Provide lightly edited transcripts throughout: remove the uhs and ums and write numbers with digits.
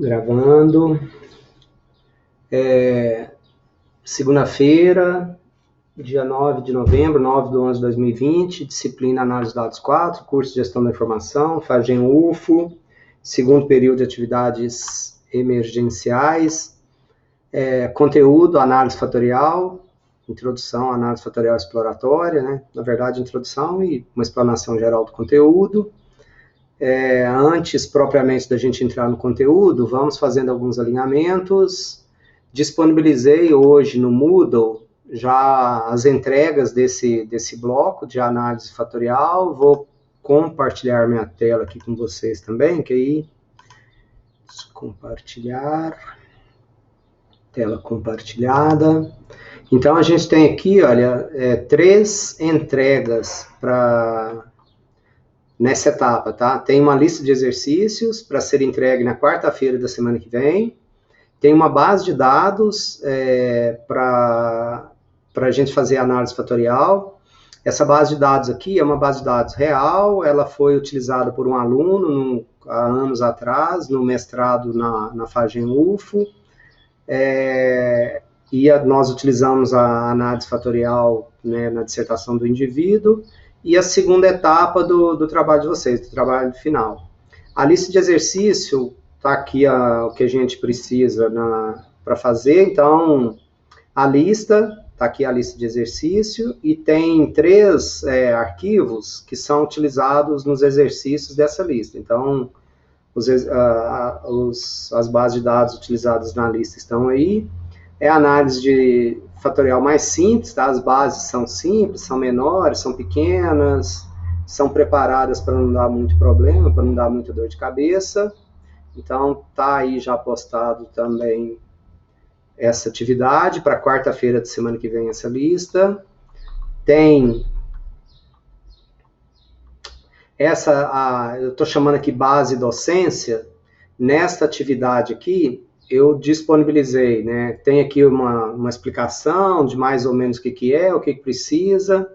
Gravando. Segunda-feira, dia 9 de novembro, 9/11/2020, disciplina Análise de Dados 4, curso de Gestão da Informação, FAGEM UFO, segundo período de atividades emergenciais, conteúdo, análise fatorial, introdução à análise fatorial exploratória, né? Na verdade, introdução e uma explanação geral do conteúdo. Antes, propriamente, da gente entrar no conteúdo, vamos fazendo alguns alinhamentos. Disponibilizei hoje no Moodle já as entregas desse bloco de análise fatorial. Vou compartilhar minha tela aqui com vocês também, que aí... compartilhar... tela compartilhada. Então, a gente tem aqui, olha, 3 entregas nessa etapa, tá? Tem uma lista de exercícios para ser entregue na quarta-feira da semana que vem. Tem uma base de dados para a gente fazer análise fatorial. Essa base de dados aqui é uma base de dados real, ela foi utilizada por um aluno há anos atrás, no mestrado na FAGEM UFO, e nós utilizamos a análise fatorial, né, na dissertação do indivíduo, e a segunda etapa do trabalho de vocês, do trabalho final. A lista de exercício está aqui o que a gente precisa para fazer. Então, a lista, está aqui a lista de exercício, e tem 3 arquivos que são utilizados nos exercícios dessa lista. Então, as bases de dados utilizadas na lista estão aí. É a análise fatorial mais simples, tá? As bases são simples, são menores, são pequenas, são preparadas para não dar muito problema, para não dar muita dor de cabeça. Então, tá aí já postado também essa atividade para quarta-feira da semana que vem, essa lista. Tem eu estou chamando aqui base docência. Nesta atividade aqui, eu disponibilizei, né? Tem aqui uma explicação de mais ou menos o que é, o que precisa.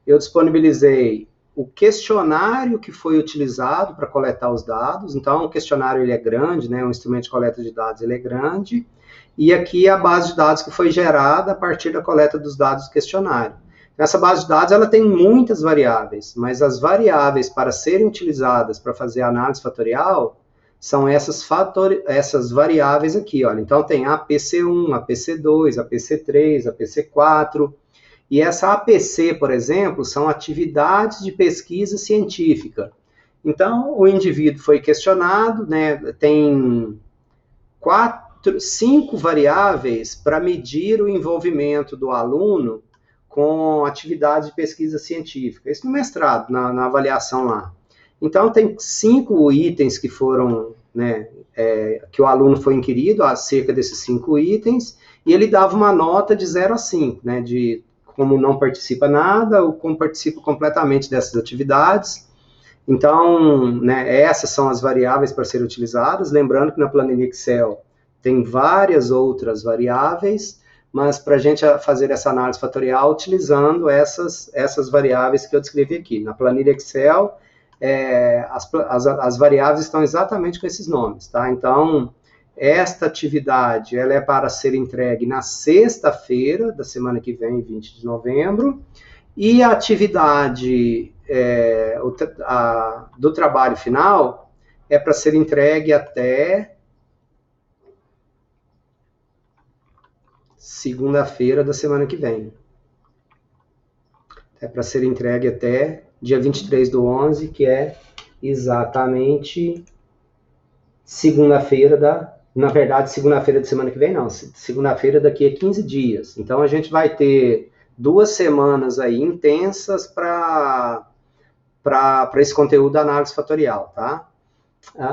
Eu disponibilizei o questionário que foi utilizado para coletar os dados. Então, o questionário ele é grande, né? O instrumento de coleta de dados ele é grande. E aqui a base de dados que foi gerada a partir da coleta dos dados do questionário. Essa base de dados ela tem muitas variáveis, mas as variáveis para serem utilizadas para fazer a análise fatorial são essas variáveis aqui, olha. Então, tem APC1, APC2, APC3, APC4, e essa APC, por exemplo, são atividades de pesquisa científica. Então, o indivíduo foi questionado, né, tem 5 variáveis para medir o envolvimento do aluno com atividades de pesquisa científica. Isso no mestrado, na avaliação lá. Então, tem 5 itens que foram, né, que o aluno foi inquirido acerca desses 5 itens, e ele dava uma nota de 0 a 5, né, de como não participa nada ou como participa completamente dessas atividades. Então, né, essas são as variáveis para serem utilizadas. Lembrando que na planilha Excel tem várias outras variáveis, mas para a gente fazer essa análise fatorial utilizando essas variáveis que eu descrevi aqui. Na planilha Excel, as variáveis estão exatamente com esses nomes, tá? Então, esta atividade ela é para ser entregue na sexta-feira da semana que vem, 20 de novembro, e a atividade do trabalho final é para ser entregue até segunda-feira da semana que vem. É para ser entregue até dia 23/11, que é exatamente segunda-feira na verdade, segunda-feira da semana que vem não, segunda-feira daqui a 15 dias. Então, a gente vai ter 2 semanas aí intensas para esse conteúdo da análise fatorial, tá?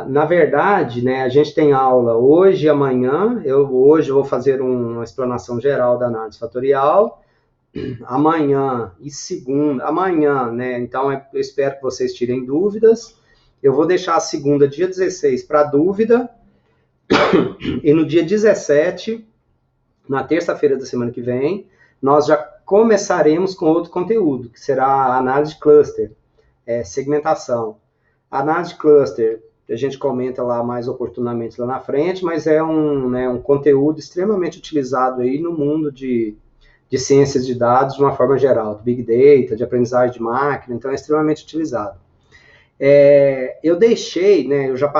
Na verdade, né, a gente tem aula hoje e amanhã. Hoje eu vou fazer uma explanação geral da análise fatorial. Amanhã e segunda, né, então eu espero que vocês tirem dúvidas. Eu vou deixar a segunda, dia 16, para dúvida, e no dia 17, na terça-feira da semana que vem, nós já começaremos com outro conteúdo, que será a análise de cluster, segmentação. A análise de cluster a gente comenta lá mais oportunamente lá na frente, mas é um conteúdo extremamente utilizado aí no mundo de ciências de dados de uma forma geral, de Big Data, de aprendizagem de máquina, então é extremamente utilizado. Eu deixei, né, eu já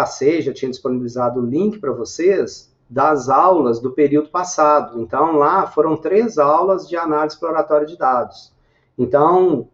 tinha disponibilizado o link para vocês das aulas do período passado. Então, lá foram 3 aulas de análise exploratória de dados. Então,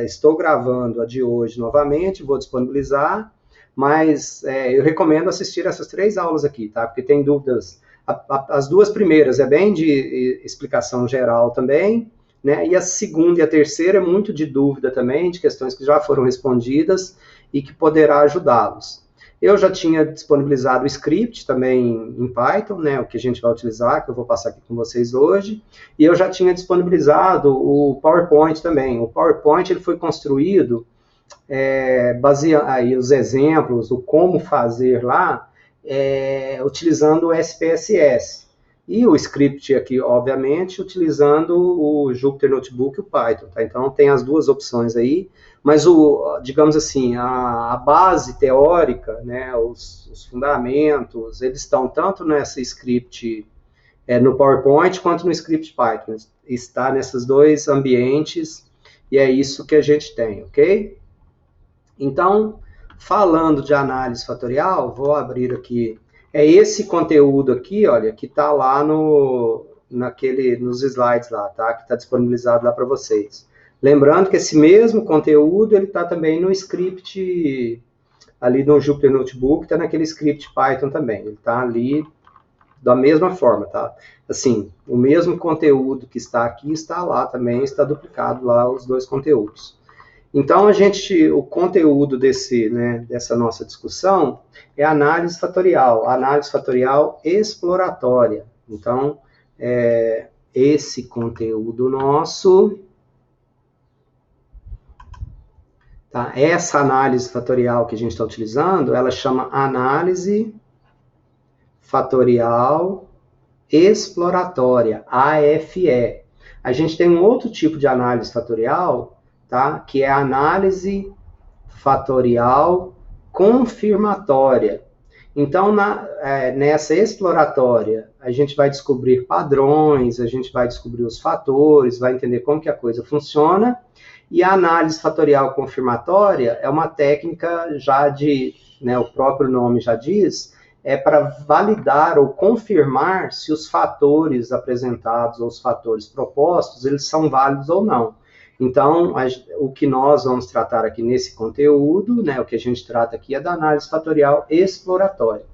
estou gravando a de hoje novamente, vou disponibilizar, mas eu recomendo assistir essas 3 aulas aqui, tá? Porque tem dúvidas. As 2 primeiras é bem de explicação geral também, né? E a segunda e a terceira é muito de dúvida também, de questões que já foram respondidas e que poderá ajudá-los. Eu já tinha disponibilizado o script também em Python, né, o que a gente vai utilizar, que eu vou passar aqui com vocês hoje, e eu já tinha disponibilizado o PowerPoint também. O PowerPoint ele foi construído, baseando aí os exemplos, o como fazer lá, utilizando o SPSS. E o script aqui, obviamente, utilizando o Jupyter Notebook e o Python, tá? Então, tem as 2 opções aí, mas, digamos assim, a base teórica, né, os fundamentos, eles estão tanto nessa script no PowerPoint, quanto no script Python. Está nesses 2 ambientes, e é isso que a gente tem, ok? Então, falando de análise fatorial, vou abrir aqui. É esse conteúdo aqui, olha, que está lá nos slides lá, tá? Que está disponibilizado lá para vocês. Lembrando que esse mesmo conteúdo, ele está também no script, ali no Jupyter Notebook, está naquele script Python também. Ele está ali da mesma forma, tá? Assim, o mesmo conteúdo que está aqui está lá também, está duplicado lá os 2 conteúdos. Então, o conteúdo dessa nossa discussão é análise fatorial exploratória. Então, esse conteúdo nosso, tá? Essa análise fatorial que a gente está utilizando, ela chama análise fatorial exploratória, AFE. A gente tem um outro tipo de análise fatorial, tá? Que é a análise fatorial confirmatória. Então, nessa exploratória, a gente vai descobrir padrões, a gente vai descobrir os fatores, vai entender como que a coisa funciona, e a análise fatorial confirmatória é uma técnica já o próprio nome já diz, para validar ou confirmar se os fatores apresentados ou os fatores propostos, eles são válidos ou não. Então, o que nós vamos tratar aqui nesse conteúdo, né, o que a gente trata aqui é da análise fatorial exploratória.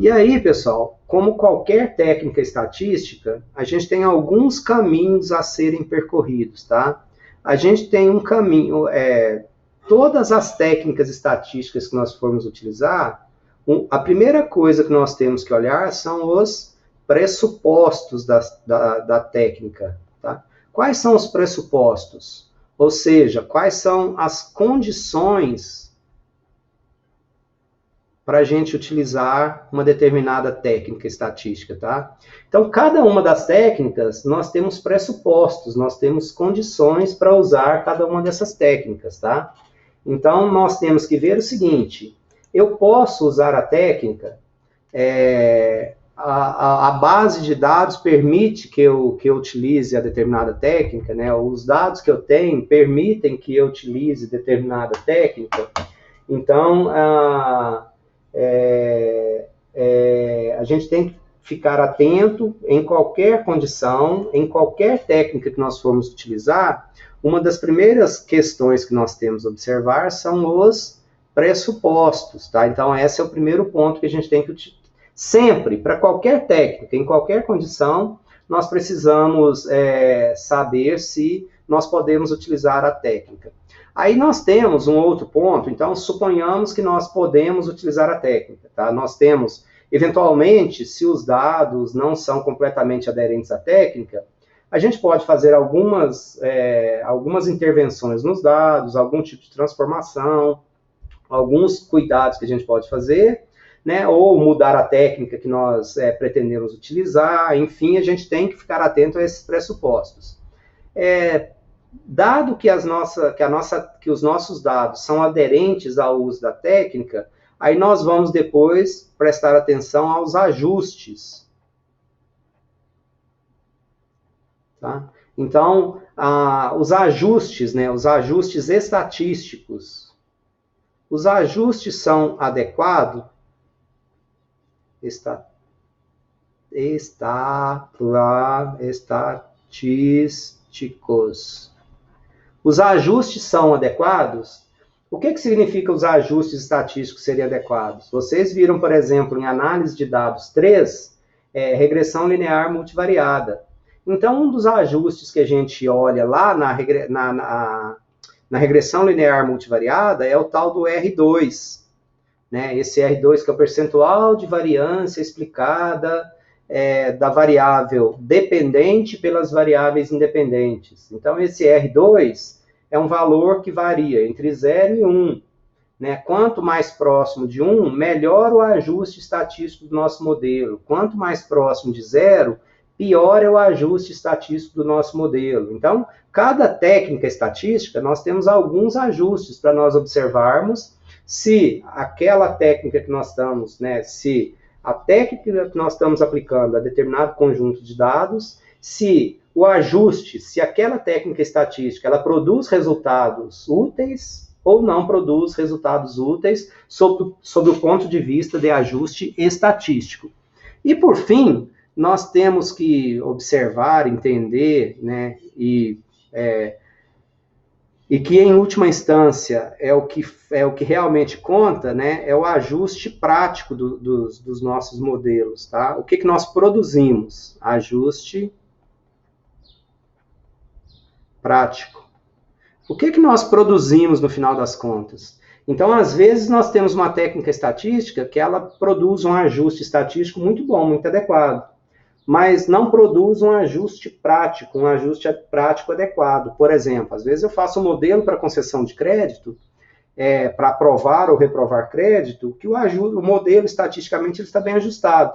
E aí, pessoal, como qualquer técnica estatística, a gente tem alguns caminhos a serem percorridos, tá? A gente tem um caminho, todas as técnicas estatísticas que nós formos utilizar, a primeira coisa que nós temos que olhar são os pressupostos da técnica, tá? Quais são os pressupostos? Ou seja, quais são as condições para a gente utilizar uma determinada técnica estatística, tá? Então, cada uma das técnicas, nós temos pressupostos, nós temos condições para usar cada uma dessas técnicas, tá? Então, nós temos que ver o seguinte, eu posso usar a técnica, a base de dados permite que eu utilize a determinada técnica, né? Os dados que eu tenho permitem que eu utilize determinada técnica. Então, a gente tem que ficar atento em qualquer condição, em qualquer técnica que nós formos utilizar. Uma das primeiras questões que nós temos a observar são os pressupostos, tá? Então, esse é o primeiro ponto que a gente tem que sempre, para qualquer técnica, em qualquer condição, nós precisamos saber se nós podemos utilizar a técnica. Aí nós temos um outro ponto, então suponhamos que nós podemos utilizar a técnica, tá? Nós temos, eventualmente, se os dados não são completamente aderentes à técnica, a gente pode fazer algumas intervenções nos dados, algum tipo de transformação, alguns cuidados que a gente pode fazer, né? Ou mudar a técnica que nós pretendemos utilizar, enfim, a gente tem que ficar atento a esses pressupostos. dado que que os nossos dados são aderentes ao uso da técnica, aí nós vamos depois prestar atenção aos ajustes. Tá? Então, os ajustes, né, os ajustes estatísticos, os ajustes são adequados? Estatísticos. Os ajustes são adequados? O que significa os ajustes estatísticos serem adequados? Vocês viram, por exemplo, em análise de dados 3, regressão linear multivariada. Então, um dos ajustes que a gente olha lá na regressão linear multivariada é o tal do R2. Né? Esse R2 que é o percentual de variância explicada da variável dependente pelas variáveis independentes. Então, esse R2 é um valor que varia entre 0 e 1. Né? Quanto mais próximo de 1, melhor o ajuste estatístico do nosso modelo. Quanto mais próximo de 0, pior é o ajuste estatístico do nosso modelo. Então, cada técnica estatística, nós temos alguns ajustes para nós observarmos se aquela técnica que nós estamos, né, se a técnica que nós estamos aplicando a determinado conjunto de dados, se o ajuste, se aquela técnica estatística, ela produz resultados úteis ou não produz resultados úteis sob o ponto de vista de ajuste estatístico. E, por fim, nós temos que observar, entender, né, e que, em última instância, é o que realmente conta, né, é o ajuste prático dos nossos modelos. Tá? O que nós produzimos? Ajuste prático. O que nós produzimos no final das contas? Então, às vezes, nós temos uma técnica estatística que ela produz um ajuste estatístico muito bom, muito adequado, mas não produz um ajuste prático adequado. Por exemplo, às vezes eu faço um modelo para concessão de crédito, para aprovar ou reprovar crédito, que o modelo, estatisticamente, ele está bem ajustado.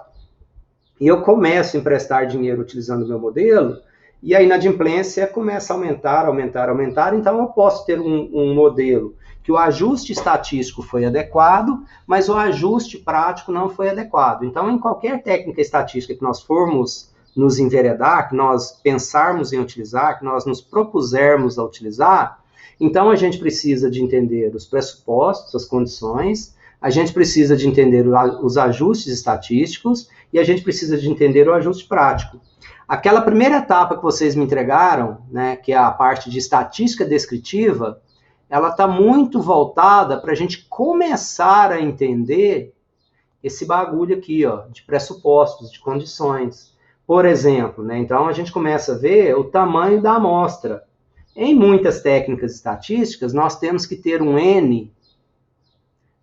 E eu começo a emprestar dinheiro utilizando o meu modelo, e a inadimplência começa a aumentar, então eu posso ter um modelo que o ajuste estatístico foi adequado, mas o ajuste prático não foi adequado. Então, em qualquer técnica estatística que nós formos nos enveredar, que nós pensarmos em utilizar, que nós nos propusermos a utilizar, então a gente precisa de entender os pressupostos, as condições, a gente precisa de entender os ajustes estatísticos e a gente precisa de entender o ajuste prático. Aquela primeira etapa que vocês me entregaram, né, que é a parte de estatística descritiva, ela está muito voltada para a gente começar a entender esse bagulho aqui, ó, de pressupostos, de condições. Por exemplo, né, então a gente começa a ver o tamanho da amostra. Em muitas técnicas estatísticas, nós temos que ter um N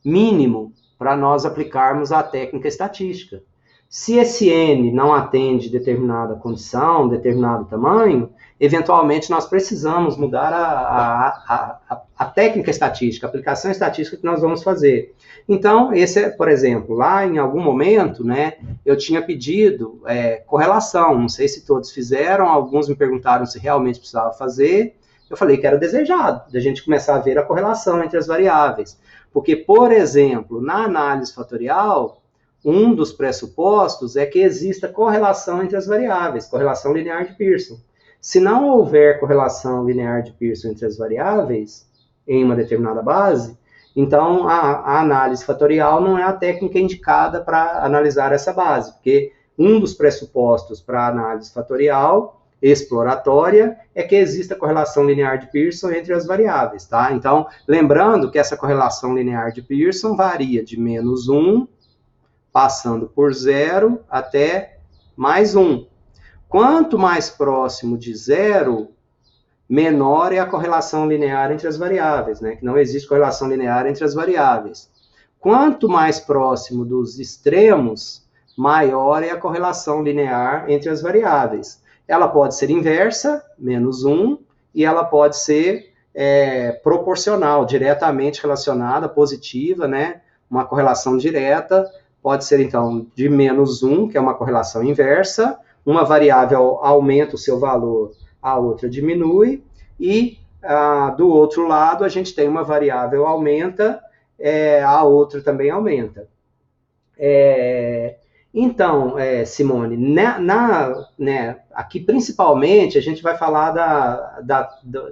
mínimo para nós aplicarmos a técnica estatística. Se esse N não atende determinada condição, determinado tamanho, eventualmente nós precisamos mudar a técnica estatística, a aplicação estatística que nós vamos fazer. Então, por exemplo, lá em algum momento, né, eu tinha pedido correlação, não sei se todos fizeram, alguns me perguntaram se realmente precisava fazer, eu falei que era desejado, da gente começar a ver a correlação entre as variáveis. Porque, por exemplo, na análise fatorial, um dos pressupostos é que exista correlação entre as variáveis, correlação linear de Pearson. Se não houver correlação linear de Pearson entre as variáveis, em uma determinada base, então a análise fatorial não é a técnica indicada para analisar essa base, porque um dos pressupostos para a análise fatorial exploratória é que exista correlação linear de Pearson entre as variáveis. Tá? Então, lembrando que essa correlação linear de Pearson varia de -1, passando por 0 até mais 1. Quanto mais próximo de 0, menor é a correlação linear entre as variáveis, né? Que não existe correlação linear entre as variáveis. Quanto mais próximo dos extremos, maior é a correlação linear entre as variáveis. Ela pode ser inversa, -1, e ela pode ser proporcional, diretamente relacionada, positiva, né? Uma correlação direta. Pode ser, então, de -1, que é uma correlação inversa, uma variável aumenta o seu valor, a outra diminui, e do outro lado a gente tem uma variável aumenta, a outra também aumenta. Então, Simone, aqui principalmente a gente vai falar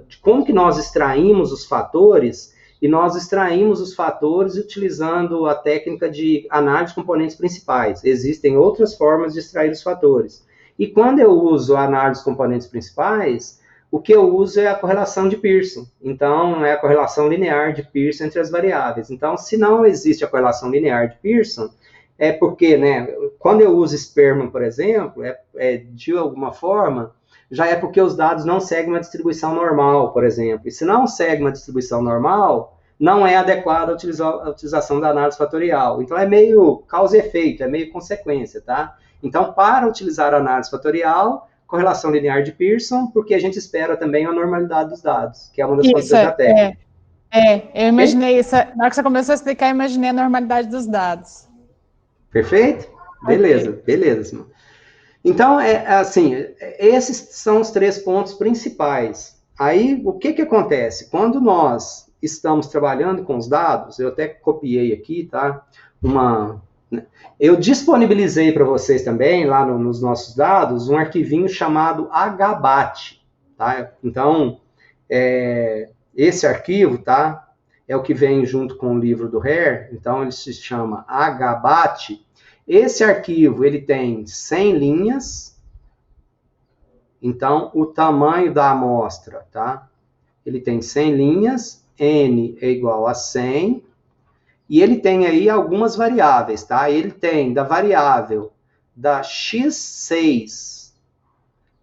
de como que nós extraímos os fatores, e nós extraímos os fatores utilizando a técnica de análise de componentes principais. Existem outras formas de extrair os fatores. E quando eu uso a análise de componentes principais, o que eu uso é a correlação de Pearson. Então, é a correlação linear de Pearson entre as variáveis. Então, se não existe a correlação linear de Pearson, é porque, quando eu uso Spearman, por exemplo, de alguma forma, já é porque os dados não seguem uma distribuição normal, por exemplo. E se não segue uma distribuição normal, não é adequada a utilização da análise fatorial. Então, é meio causa e efeito, é meio consequência, tá? Então, para utilizar a análise fatorial, correlação linear de Pearson, porque a gente espera também a normalidade dos dados, que é uma das condições da técnica. Eu imaginei isso. Na hora que você começou a explicar, eu imaginei a normalidade dos dados. Perfeito? Beleza, okay. Beleza, Simão. Então, assim, esses são os 3 pontos principais. Aí, o que acontece? Quando nós estamos trabalhando com os dados, eu até copiei aqui, tá? Eu disponibilizei para vocês também, lá nos nossos dados, um arquivinho chamado HBAT, tá? Então, esse arquivo, tá? É o que vem junto com o livro do Hare, então ele se chama HBAT. Esse arquivo, ele tem 100 linhas, então o tamanho da amostra, tá? Ele tem 100 linhas, N é igual a 100, e ele tem aí algumas variáveis, tá? Ele tem da variável da x6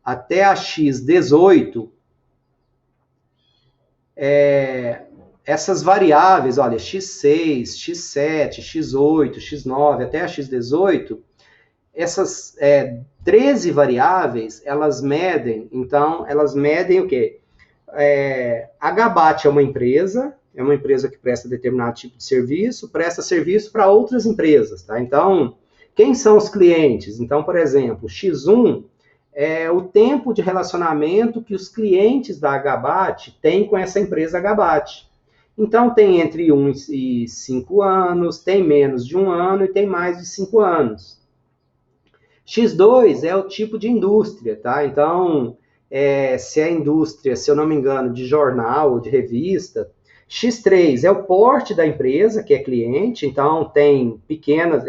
até a x18, essas variáveis, olha, x6, x7, x8, x9, até a x18, essas 13 variáveis, elas medem o quê? HBAT é uma empresa que presta determinado tipo de serviço, presta serviço para outras empresas, tá? Então, quem são os clientes? Então, por exemplo, X1 é o tempo de relacionamento que os clientes da HBAT têm com essa empresa HBAT. Então, tem entre 1 e 5 anos, tem menos de 1 ano e tem mais de 5 anos. X2 é o tipo de indústria, tá? Então, se é indústria, se eu não me engano, de jornal ou de revista. X3 é o porte da empresa, que é cliente, então tem pequenas,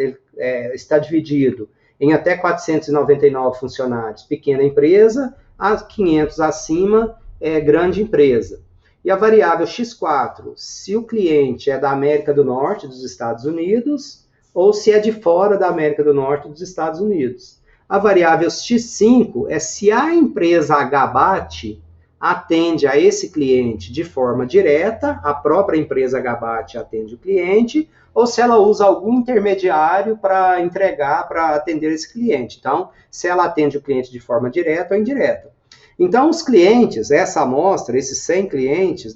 está dividido em até 499 funcionários, pequena empresa, a 500 acima, grande empresa. E a variável X4, se o cliente é da América do Norte, dos Estados Unidos, ou se é de fora da América do Norte, dos Estados Unidos. A variável X5 é se a empresa HBAT atende a esse cliente de forma direta, a própria empresa HBAT atende o cliente, ou se ela usa algum intermediário para entregar, para atender esse cliente. Então, se ela atende o cliente de forma direta ou indireta. Então, os clientes, essa amostra, esses 100 clientes,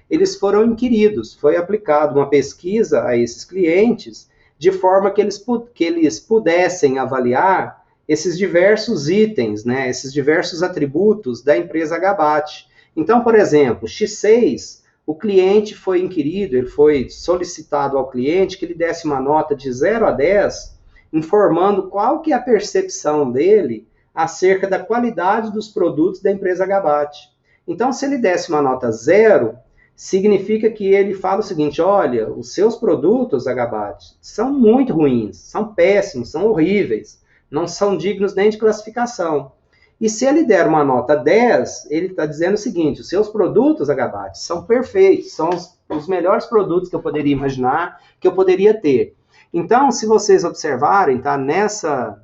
eles foram inquiridos, foi aplicada uma pesquisa a esses clientes, de forma que eles pudessem avaliar esses diversos itens, esses diversos atributos da empresa HBAT. Então, por exemplo, X6, o cliente foi inquirido, ele foi solicitado ao cliente que ele desse uma nota de 0 a 10, informando qual que é a percepção dele acerca da qualidade dos produtos da empresa HBAT. Então, se ele desse uma nota 0, significa que ele fala o seguinte: olha, os seus produtos HBAT são muito ruins, são péssimos, são horríveis, não são dignos nem de classificação. E se ele der uma nota 10, ele está dizendo o seguinte: os seus produtos HBAT são perfeitos, são os melhores produtos que eu poderia imaginar, que eu poderia ter. Então, se vocês observarem, tá, deixa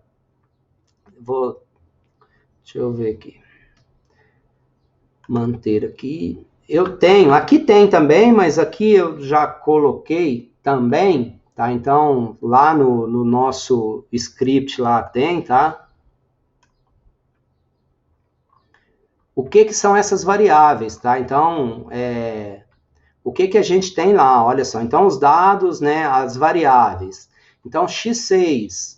eu ver aqui. Manter aqui. Aqui tem também, mas aqui eu já coloquei também, tá? Então, lá no nosso script lá tem, tá? O que são essas variáveis, tá? Então, o que a gente tem lá? Olha só, então os dados, as variáveis. Então, X6,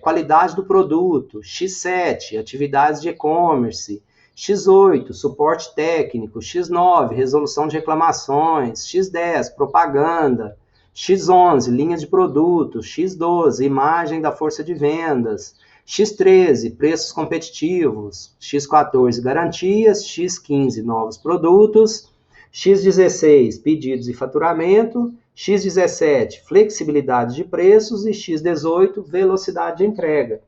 qualidade do produto. X7, atividades de e-commerce. X8, suporte técnico, X9, resolução de reclamações, X10, propaganda, X11, linha de produtos, X12, imagem da força de vendas, X13, preços competitivos, X14, garantias, X15, novos produtos, X16, pedidos e faturamento, X17, flexibilidade de preços e X18, velocidade de entrega.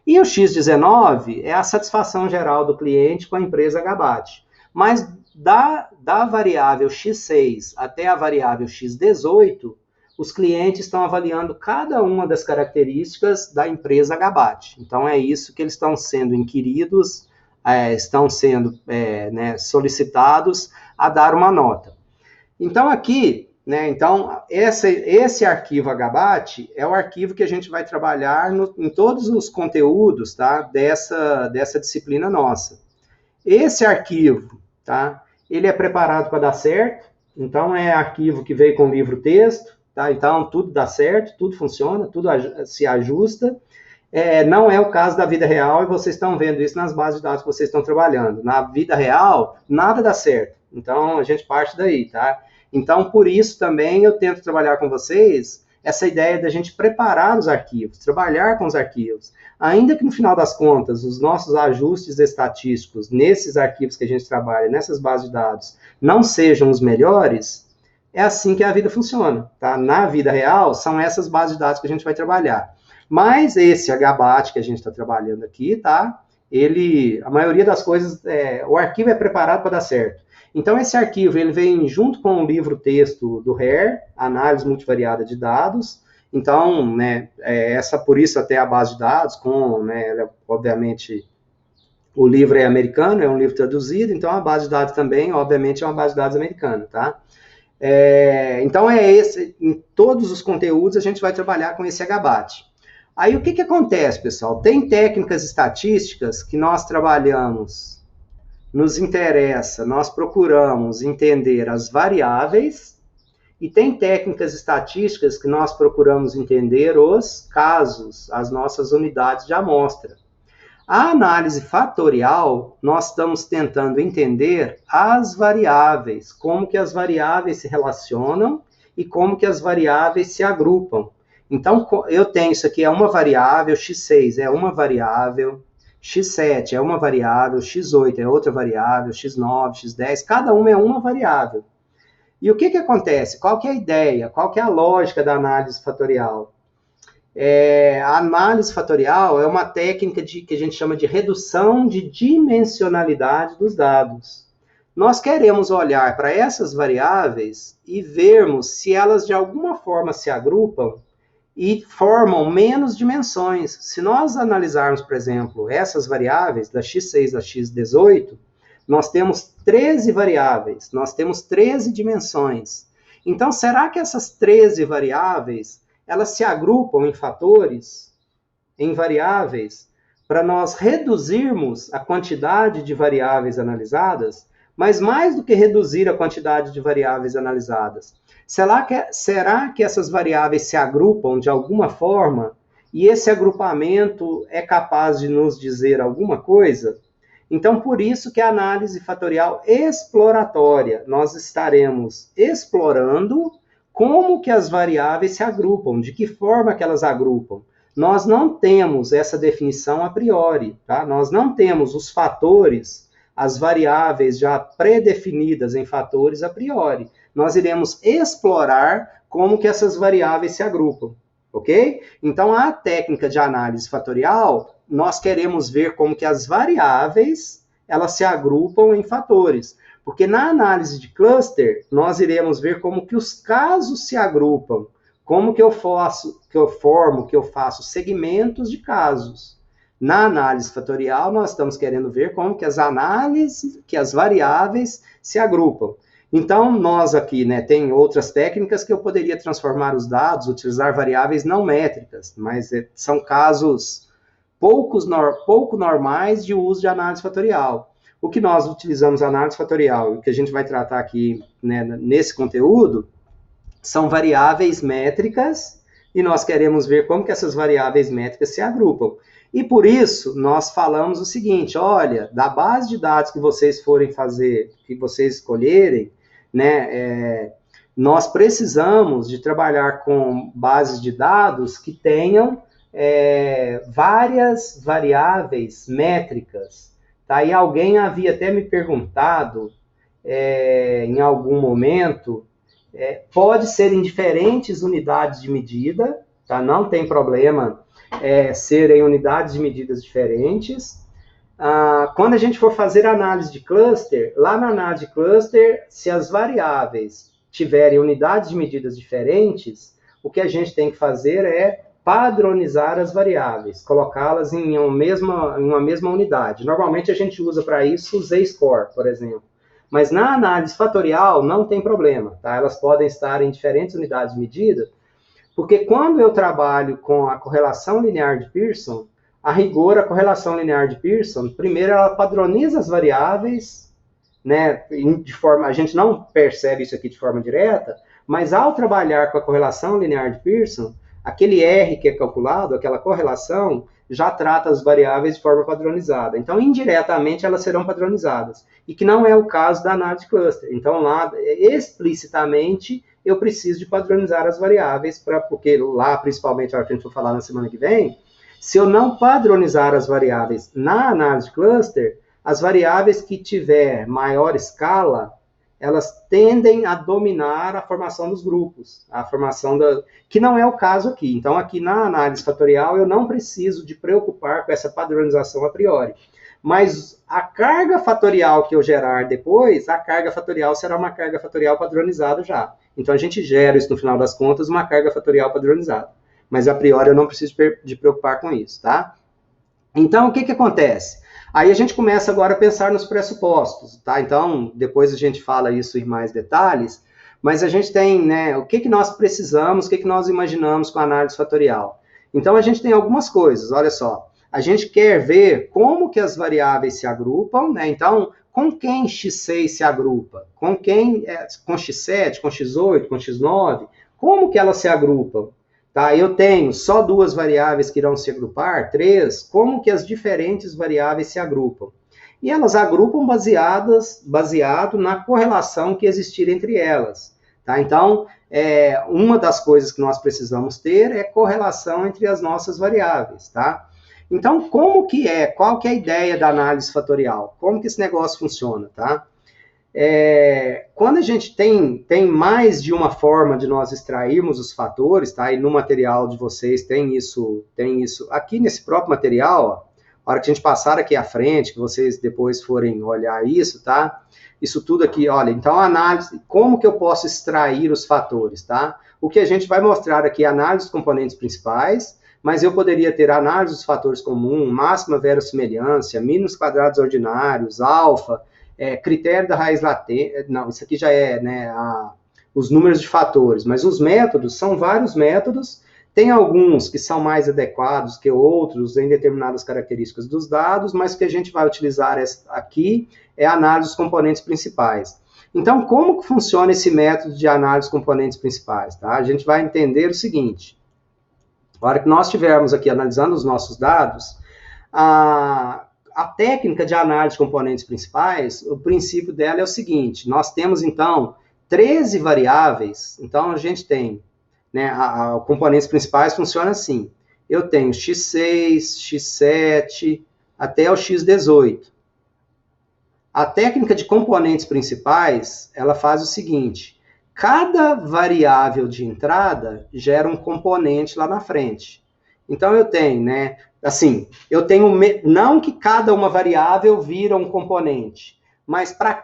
E o X19 é a satisfação geral do cliente com a empresa Gabate. Mas da variável X6 até a variável X18, os clientes estão avaliando cada uma das características da empresa Gabate. Então, é isso que eles estão sendo inquiridos, estão sendo solicitados a dar uma nota. Então, aqui, então, esse arquivo Gabate é o arquivo que a gente vai trabalhar em todos os conteúdos, tá, dessa disciplina nossa. Esse arquivo, tá, ele é preparado para dar certo, então é arquivo que veio com livro-texto, tá, então tudo dá certo, tudo funciona, tudo se ajusta. Não é o caso da vida real, e vocês estão vendo isso nas bases de dados que vocês estão trabalhando. Na vida real, nada dá certo, então a gente parte daí, tá? Então, por isso também eu tento trabalhar com vocês essa ideia da gente preparar os arquivos, trabalhar com os arquivos. Ainda que no final das contas, os nossos ajustes estatísticos nesses arquivos que a gente trabalha, nessas bases de dados, não sejam os melhores, é assim que a vida funciona, tá? Na vida real, são essas bases de dados que a gente vai trabalhar. Mas esse Gabate que a gente está trabalhando aqui, tá? A maioria das coisas, o arquivo é preparado para dar certo. Então, esse arquivo, ele vem junto com o livro-texto do HARE, Análise Multivariada de Dados. Então, por isso até a base de dados, obviamente, o livro é americano, é um livro traduzido, então a base de dados também, obviamente, é uma base de dados americana, tá? Então, em todos os conteúdos a gente vai trabalhar com esse Gabate. Aí, o que acontece, pessoal? Tem técnicas estatísticas que nós trabalhamos, nos interessa, nós procuramos entender as variáveis, e tem técnicas estatísticas que nós procuramos entender os casos, as nossas unidades de amostra. A análise fatorial, nós estamos tentando entender as variáveis, como que as variáveis se relacionam e como que as variáveis se agrupam. Então, eu tenho isso aqui, é uma variável, X6 é uma variável, X7 é uma variável, X8 é outra variável, X9, X10, cada uma é uma variável. E o que acontece? Qual que é a ideia? Qual que é a lógica da análise fatorial? A análise fatorial é uma técnica que a gente chama de redução de dimensionalidade dos dados. Nós queremos olhar para essas variáveis e vermos se elas de alguma forma se agrupam e formam menos dimensões. Se nós analisarmos, por exemplo, essas variáveis, da X6 a X18, nós temos 13 variáveis, nós temos 13 dimensões. Então, será que essas 13 variáveis, elas se agrupam em fatores, em variáveis, para nós reduzirmos a quantidade de variáveis analisadas? Mas mais do que reduzir a quantidade de variáveis analisadas, será que essas variáveis se agrupam de alguma forma e esse agrupamento é capaz de nos dizer alguma coisa? Então, por isso que a análise fatorial exploratória, nós estaremos explorando como que as variáveis se agrupam, de que forma que elas agrupam. Nós não temos essa definição a priori, tá? Nós não temos os fatores, as variáveis já predefinidas em fatores a priori. Nós iremos explorar como que essas variáveis se agrupam, ok? Então, a técnica de análise fatorial, nós queremos ver como que as variáveis, elas se agrupam em fatores. Porque na análise de cluster, nós iremos ver como que os casos se agrupam, como que eu faço segmentos de casos. Na análise fatorial, nós estamos querendo ver como que as variáveis se agrupam. Então, nós aqui, tem outras técnicas que eu poderia transformar os dados, utilizar variáveis não métricas, mas são casos pouco normais de uso de análise fatorial. O que nós utilizamos a análise fatorial, o que a gente vai tratar aqui nesse conteúdo, são variáveis métricas, e nós queremos ver como que essas variáveis métricas se agrupam. E por isso, nós falamos o seguinte, olha, da base de dados que vocês forem fazer, que vocês escolherem, né, nós precisamos de trabalhar com bases de dados que tenham várias variáveis métricas. Tá? E alguém havia até me perguntado, em algum momento, pode ser em diferentes unidades de medida, tá? Não tem problema serem unidades de medidas diferentes. Quando a gente for fazer análise de cluster, lá na análise de cluster, se as variáveis tiverem unidades de medidas diferentes, o que a gente tem que fazer é padronizar as variáveis, colocá-las em uma mesma unidade. Normalmente a gente usa para isso o Z-score, por exemplo. Mas na análise fatorial não tem problema, tá? Elas podem estar em diferentes unidades de medida, porque quando eu trabalho com a correlação linear de Pearson, a rigor, a correlação linear de Pearson, primeiro ela padroniza as variáveis, né, a gente não percebe isso aqui de forma direta, mas ao trabalhar com a correlação linear de Pearson, aquele R que é calculado, aquela correlação, já trata as variáveis de forma padronizada. Então, indiretamente, elas serão padronizadas. E que não é o caso da análise de cluster. Então, lá, explicitamente, eu preciso de padronizar as variáveis, porque lá, principalmente, a hora que a gente for falar na semana que vem, se eu não padronizar as variáveis na análise de cluster, as variáveis que tiver maior escala, elas tendem a dominar a formação dos grupos, que não é o caso aqui. Então, aqui na análise fatorial, eu não preciso de preocupar com essa padronização a priori. Mas a carga fatorial que eu gerar depois, a carga fatorial será uma carga fatorial padronizada já. Então, a gente gera isso, no final das contas, uma carga fatorial padronizada. Mas, a priori, eu não preciso de preocupar com isso, tá? Então, o que acontece? Aí a gente começa agora a pensar nos pressupostos, tá? Então, depois a gente fala isso em mais detalhes, mas a gente tem, né, o que nós precisamos, o que nós imaginamos com a análise fatorial. Então, a gente tem algumas coisas, olha só. A gente quer ver como que as variáveis se agrupam, né? Então, com quem x6 se agrupa? Com quem, com x7, com x8, com x9? Como que elas se agrupam? Tá, eu tenho só duas variáveis que irão se agrupar, 3, como que as diferentes variáveis se agrupam? E elas agrupam baseado na correlação que existir entre elas. Tá? Então, uma das coisas que nós precisamos ter é correlação entre as nossas variáveis. Tá? Então, qual que é a ideia da análise fatorial? Como que esse negócio funciona? Tá? Quando a gente tem mais de uma forma de nós extrairmos os fatores, tá? E no material de vocês tem isso aqui nesse próprio material, ó, a hora que a gente passar aqui à frente, que vocês depois forem olhar isso, tá? Isso tudo aqui, olha, então a análise, como que eu posso extrair os fatores, tá? O que a gente vai mostrar aqui é a análise dos componentes principais, mas eu poderia ter a análise dos fatores comuns, máxima verossimilhança, mínimos quadrados ordinários, alfa, critério da raiz latente, não, isso aqui já é, né, os números de fatores, mas os métodos são vários métodos, tem alguns que são mais adequados que outros em determinadas características dos dados, mas o que a gente vai utilizar aqui é a análise dos componentes principais. Então, como que funciona esse método de análise dos componentes principais? Tá? A gente vai entender o seguinte, na hora que nós estivermos aqui analisando os nossos dados, a técnica de análise de componentes principais, o princípio dela é o seguinte, nós temos, então, 13 variáveis, então a gente tem, né, componentes principais funciona assim, eu tenho x6, x7, até o x18. A técnica de componentes principais, ela faz o seguinte, cada variável de entrada gera um componente lá na frente. Então, eu tenho, né, assim, não que cada uma variável vira um componente, mas para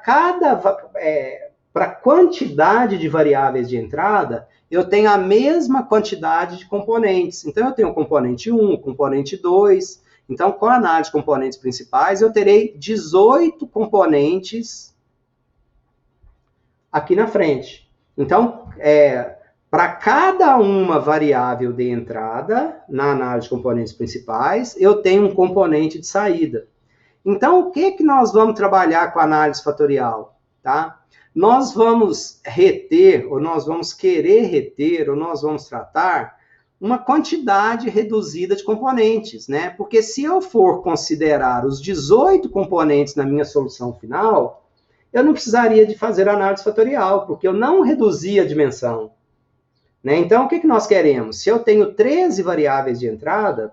quantidade de variáveis de entrada, eu tenho a mesma quantidade de componentes. Então, eu tenho o componente 1, o componente 2. Então, com a análise de componentes principais, eu terei 18 componentes aqui na frente. Então, para cada uma variável de entrada, na análise de componentes principais, eu tenho um componente de saída. Então, o que nós vamos trabalhar com a análise fatorial? Tá? Nós vamos reter, ou nós vamos querer reter, ou nós vamos tratar uma quantidade reduzida de componentes, né? Porque se eu for considerar os 18 componentes na minha solução final, eu não precisaria de fazer análise fatorial, porque eu não reduzi a dimensão. Né? Então, o que nós queremos? Se eu tenho 13 variáveis de entrada,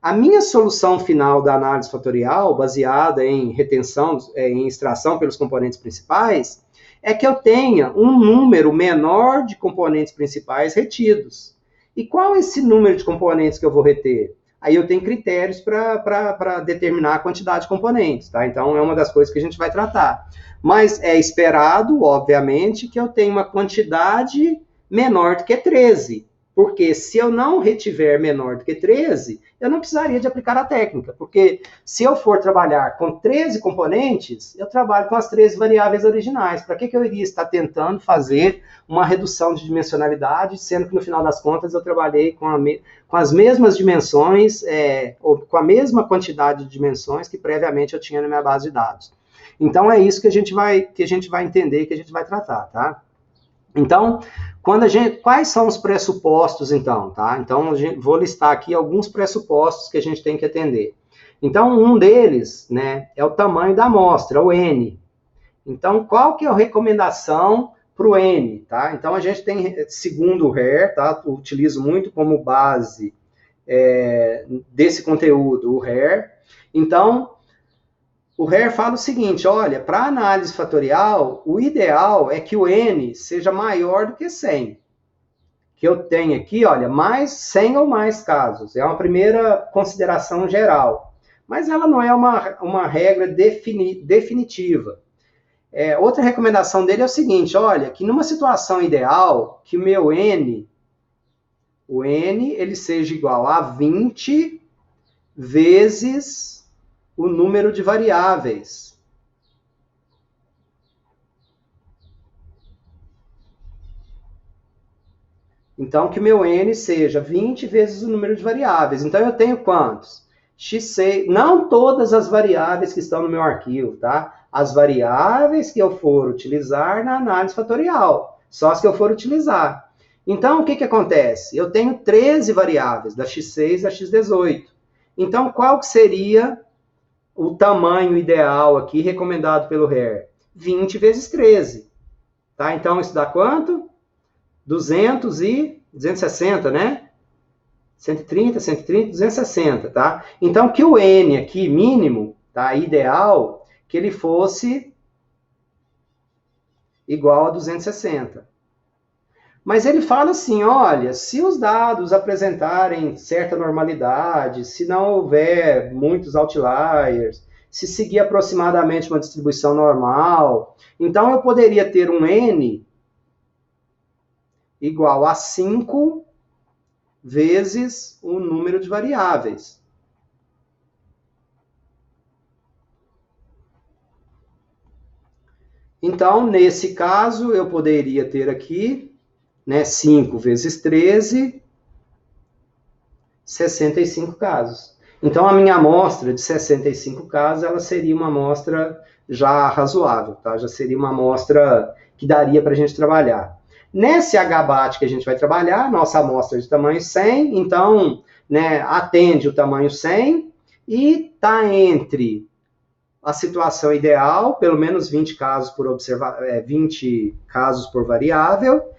a minha solução final da análise fatorial, baseada em retenção, em extração pelos componentes principais, é que eu tenha um número menor de componentes principais retidos. E qual é esse número de componentes que eu vou reter? Aí eu tenho critérios para determinar a quantidade de componentes, tá? Então, é uma das coisas que a gente vai tratar. Mas é esperado, obviamente, que eu tenha uma quantidade menor do que 13. Porque se eu não retiver menor do que 13, eu não precisaria de aplicar a técnica. Porque se eu for trabalhar com 13 componentes, eu trabalho com as 13 variáveis originais. Para que eu iria estar tentando fazer uma redução de dimensionalidade, sendo que no final das contas eu trabalhei com as mesmas dimensões, ou com a mesma quantidade de dimensões que previamente eu tinha na minha base de dados. Então é isso que a gente vai entender, que a gente vai tratar, tá? Então, quais são os pressupostos, então, tá? Então, vou listar aqui alguns pressupostos que a gente tem que atender. Então, um deles, né, é o tamanho da amostra, o N. Então, qual que é a recomendação para o N, tá? Então, a gente tem, segundo o RER, tá? Eu utilizo muito como base desse conteúdo, o RER. Então, o RER fala o seguinte, olha, para análise fatorial, o ideal é que o N seja maior do que 100. Que eu tenha aqui, olha, mais 100 ou mais casos. É uma primeira consideração geral. Mas ela não é uma regra definitiva. Outra recomendação dele é o seguinte, olha, que numa situação ideal, que o meu N, ele seja igual a 20 vezes o número de variáveis. Então, que o meu N seja 20 vezes o número de variáveis. Então, eu tenho quantos? X6, não todas as variáveis que estão no meu arquivo, tá? As variáveis que eu for utilizar na análise fatorial, só as que eu for utilizar. Então, o que acontece? Eu tenho 13 variáveis, da X6 a X18. Então, qual que seria o tamanho ideal aqui, recomendado pelo RER? 20 vezes 13. Tá? Então, isso dá quanto? 260, né? 130, 260, tá? Então, que o N aqui, mínimo, tá? Ideal, que ele fosse igual a 260. Mas ele fala assim, olha, se os dados apresentarem certa normalidade, se não houver muitos outliers, se seguir aproximadamente uma distribuição normal, então eu poderia ter um N igual a 5 vezes o número de variáveis. Então, nesse caso, eu poderia ter aqui, né, 5 vezes 13, 65 casos. Então, a minha amostra de 65 casos, ela seria uma amostra já razoável, tá? Já seria uma amostra que daria para a gente trabalhar. Nesse HBAT que a gente vai trabalhar, nossa amostra de tamanho 100, então, né, atende o tamanho 100 e está entre a situação ideal, pelo menos 20 casos por 20 casos por variável,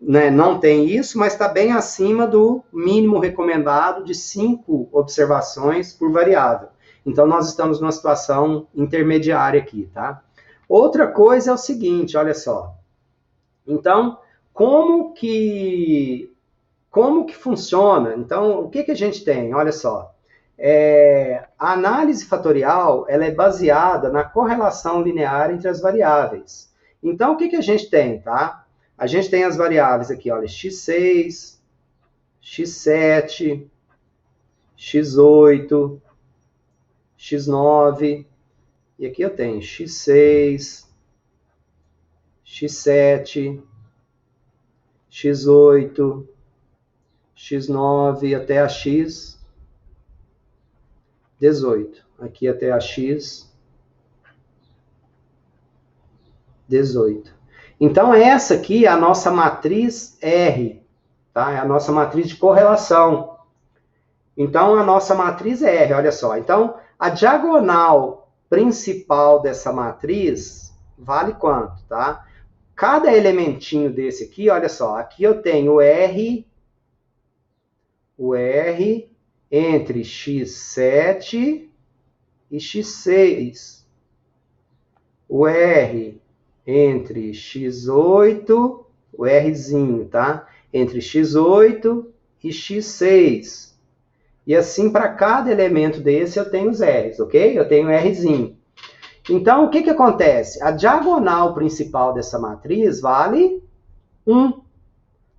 né, não tem isso, mas está bem acima do mínimo recomendado de 5 observações por variável. Então, nós estamos numa situação intermediária aqui, tá? Outra coisa é o seguinte, olha só. Então, como que funciona? Então, o que a gente tem? Olha só. A análise fatorial, ela é baseada na correlação linear entre as variáveis. Então, o que a gente tem, tá? A gente tem as variáveis aqui, olha, x6, x7, x8, x9, e aqui eu tenho x6, x7, x8, x9 até a x18. Aqui até a x18. Então, essa aqui é a nossa matriz R. tá? É a nossa matriz de correlação. Então, a nossa matriz é R, olha só. Então, a diagonal principal dessa matriz vale quanto, tá? Cada elementinho desse aqui, olha só, aqui eu tenho o R entre x7 e x6. O R entre x8, o Rzinho, tá? Entre x8 e x6. E assim, para cada elemento desse, eu tenho os R's, ok? Eu tenho Rzinho. Então, o que acontece? A diagonal principal dessa matriz vale 1.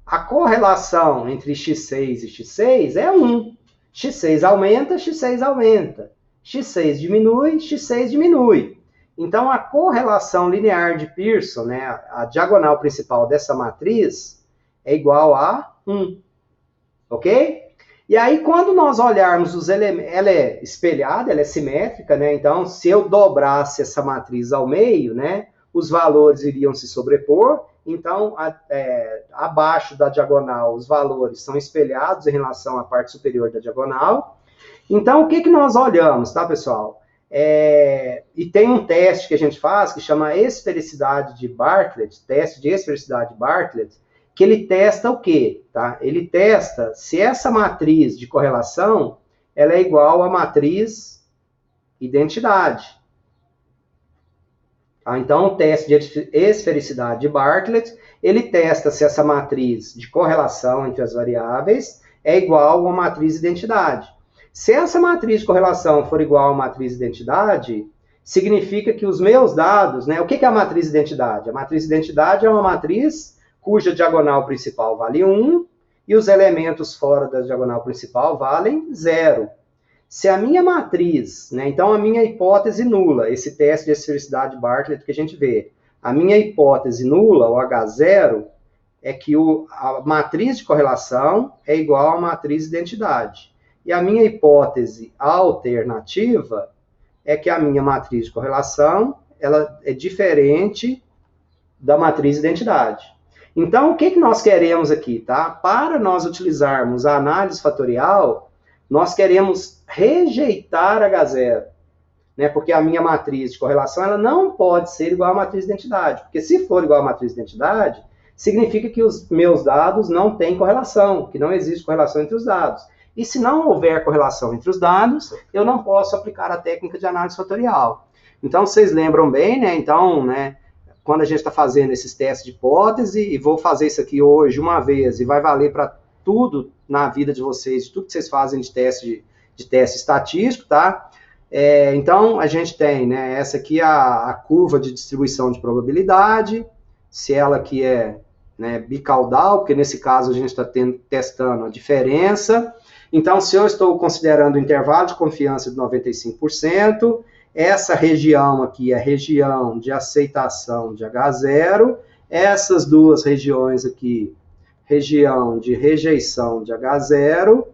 A correlação entre x6 e x6 é 1. x6 aumenta, x6 aumenta. x6 diminui, x6 diminui. Então, a correlação linear de Pearson, né, a diagonal principal dessa matriz, é igual a 1. Ok? E aí, quando nós olharmos os elementos, ela é espelhada, ela é simétrica, né? Então, se eu dobrasse essa matriz ao meio, né, os valores iriam se sobrepor. Então, abaixo da diagonal, os valores são espelhados em relação à parte superior da diagonal. Então, o que nós olhamos, tá, pessoal? E tem um teste que a gente faz que chama esfericidade de Bartlett, teste de esfericidade de Bartlett, que ele testa o quê? Tá? Ele testa se essa matriz de correlação ela é igual à matriz identidade. Tá? Então, o teste de esfericidade de Bartlett, ele testa se essa matriz de correlação entre as variáveis é igual a uma matriz identidade. Se essa matriz de correlação for igual a uma matriz identidade, significa que os meus dados, né? O que é a matriz identidade? A matriz identidade é uma matriz cuja diagonal principal vale 1 e os elementos fora da diagonal principal valem 0. Se a minha matriz, né, então a minha hipótese nula, esse teste de esfericidade de Bartlett que a gente vê, a minha hipótese nula, o H0, é que a matriz de correlação é igual à matriz identidade. E a minha hipótese alternativa é que a minha matriz de correlação ela é diferente da matriz identidade. Então, o que nós queremos aqui, tá? Para nós utilizarmos a análise fatorial, nós queremos rejeitar H0, né? Porque a minha matriz de correlação ela não pode ser igual à matriz de identidade. Porque se for igual à matriz de identidade, significa que os meus dados não têm correlação, que não existe correlação entre os dados. E se não houver correlação entre os dados, eu não posso aplicar a técnica de análise fatorial. Então, vocês lembram bem, né? Então, né? Quando a gente está fazendo esses testes de hipótese, e vou fazer isso aqui hoje uma vez, e vai valer para tudo na vida de vocês, tudo que vocês fazem de teste estatístico, tá? Então, a gente tem, né, essa aqui é a curva de distribuição de probabilidade, se ela aqui é, né, bicaudal, porque nesse caso a gente está testando a diferença. Então, se eu estou considerando o intervalo de confiança de 95%, essa região aqui é a região de aceitação de H0, essas duas regiões aqui, região de rejeição de H0,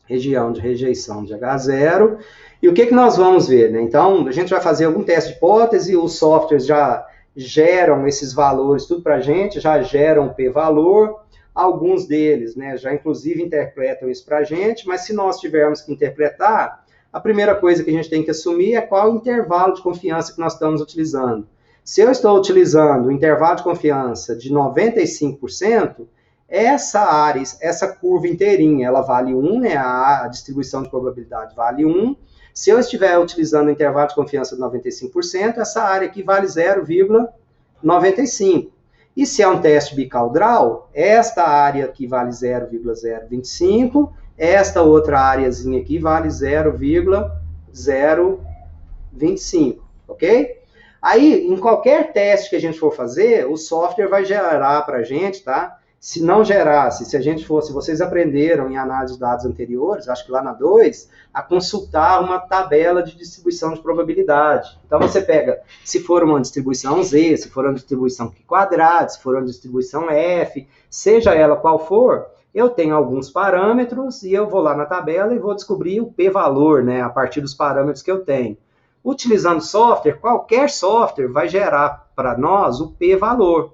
região de rejeição de H0, e o que nós vamos ver, né? Então, a gente vai fazer algum teste de hipótese, os softwares já geram esses valores tudo para a gente, já geram o p-valor, alguns deles, né, já inclusive interpretam isso para a gente, mas se nós tivermos que interpretar, a primeira coisa que a gente tem que assumir é qual o intervalo de confiança que nós estamos utilizando. Se eu estou utilizando o intervalo de confiança de 95%, essa área, essa curva inteirinha, ela vale 1, né? A distribuição de probabilidade vale 1. Se eu estiver utilizando o intervalo de confiança de 95%, essa área aqui vale 0,95. E se é um teste bicaudal, esta área aqui vale 0,025, esta outra áreazinha aqui vale 0,025, ok? Aí, em qualquer teste que a gente for fazer, o software vai gerar para a gente, tá? Se não gerasse, se vocês aprenderam em análise de dados anteriores, acho que lá na 2, a consultar uma tabela de distribuição de probabilidade. Então, você pega, se for uma distribuição Z, se for uma distribuição Q quadrada, se for uma distribuição F, seja ela qual for, eu tenho alguns parâmetros e eu vou lá na tabela e vou descobrir o p-valor, né, a partir dos parâmetros que eu tenho. Utilizando software, qualquer software vai gerar para nós o p-valor.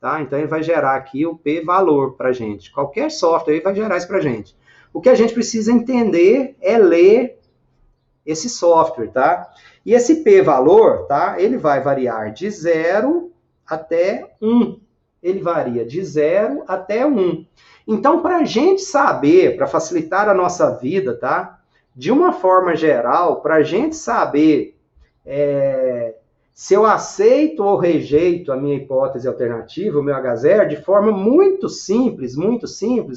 tá? Então, ele vai gerar aqui o p-valor para a gente. Qualquer software aí vai gerar isso para a gente. O que a gente precisa entender é ler esse software, tá? E esse p-valor, tá? Ele vai variar de 0 até 1. Ele varia de 0 até 1. Então, para a gente saber, para facilitar a nossa vida, tá? De uma forma geral, para a gente saber se eu aceito ou rejeito a minha hipótese alternativa, o meu H0, de forma muito simples,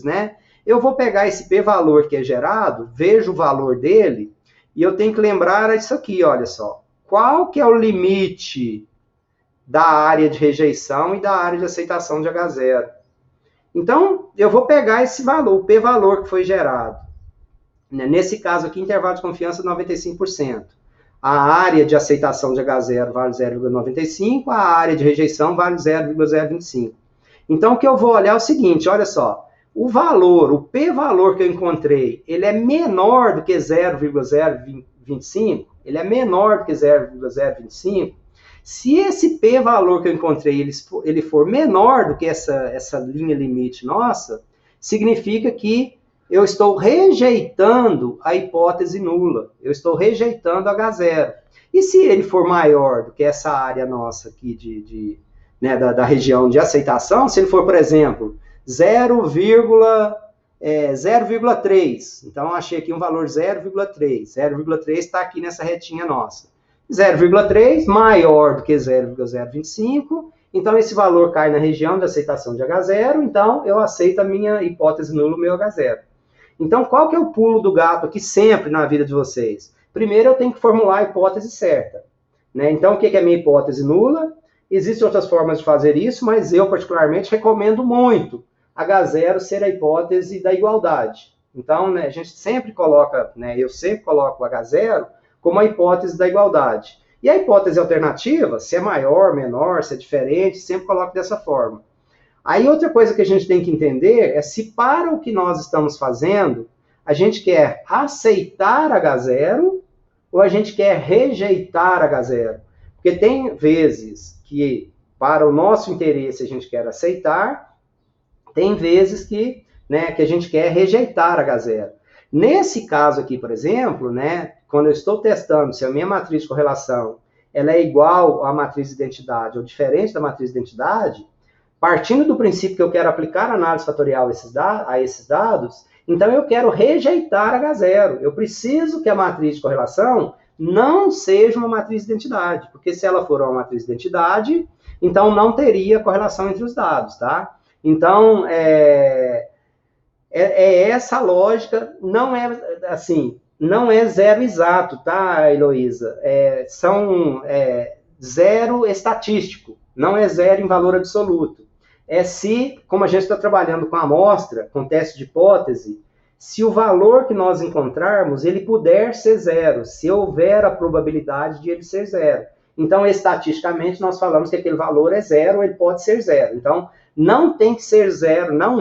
né? Eu vou pegar esse p-valor que é gerado, vejo o valor dele, e eu tenho que lembrar isso aqui, olha só. Qual que é o limite da área de rejeição e da área de aceitação de H0? Então, eu vou pegar esse valor, o p-valor que foi gerado. Nesse caso aqui, intervalo de confiança 95%. A área de aceitação de H0 vale 0,95, a área de rejeição vale 0,025. Então, o que eu vou olhar é o seguinte, olha só. O valor, o p-valor que eu encontrei, ele é menor do que 0,025? Ele é menor do que 0,025? Se esse p-valor que eu encontrei, ele for menor do que essa linha limite nossa, significa que eu estou rejeitando a hipótese nula. Eu estou rejeitando H0. E se ele for maior do que essa área nossa aqui da região de aceitação, se ele for, por exemplo, 0,3. Então, eu achei aqui um valor 0,3. 0,3 está aqui nessa retinha nossa. 0,3 maior do que 0,025. Então, esse valor cai na região de aceitação de H0. Então, eu aceito a minha hipótese nula, o meu H0. Então, qual que é o pulo do gato aqui sempre na vida de vocês? Primeiro, eu tenho que formular a hipótese certa, né? Então, o que é a minha hipótese nula? Existem outras formas de fazer isso, mas eu, particularmente, recomendo muito H0 ser a hipótese da igualdade. Então, né, a gente sempre coloca, né, eu sempre coloco o H0 como a hipótese da igualdade. E a hipótese alternativa, se é maior, menor, se é diferente, sempre coloco dessa forma. Aí outra coisa que a gente tem que entender é se para o que nós estamos fazendo, a gente quer aceitar H0 ou a gente quer rejeitar H0. Porque tem vezes que, para o nosso interesse, a gente quer aceitar, tem vezes que a gente quer rejeitar H0. Nesse caso aqui, por exemplo, né, quando eu estou testando se a minha matriz de correlação ela é igual à matriz de identidade ou diferente da matriz de identidade, partindo do princípio que eu quero aplicar análise fatorial a esses dados, então eu quero rejeitar H0. Eu preciso que a matriz de correlação não seja uma matriz de identidade, porque se ela for uma matriz de identidade, então não teria correlação entre os dados, tá? Então, essa lógica, não é assim, não é zero exato, tá, Heloísa? São zero estatístico, não é zero em valor absoluto. É se, como a gente está trabalhando com amostra, com teste de hipótese, se o valor que nós encontrarmos, ele puder ser zero, se houver a probabilidade de ele ser zero. Então, estatisticamente, nós falamos que aquele valor é zero, ele pode ser zero. Então, não tem que ser zero, não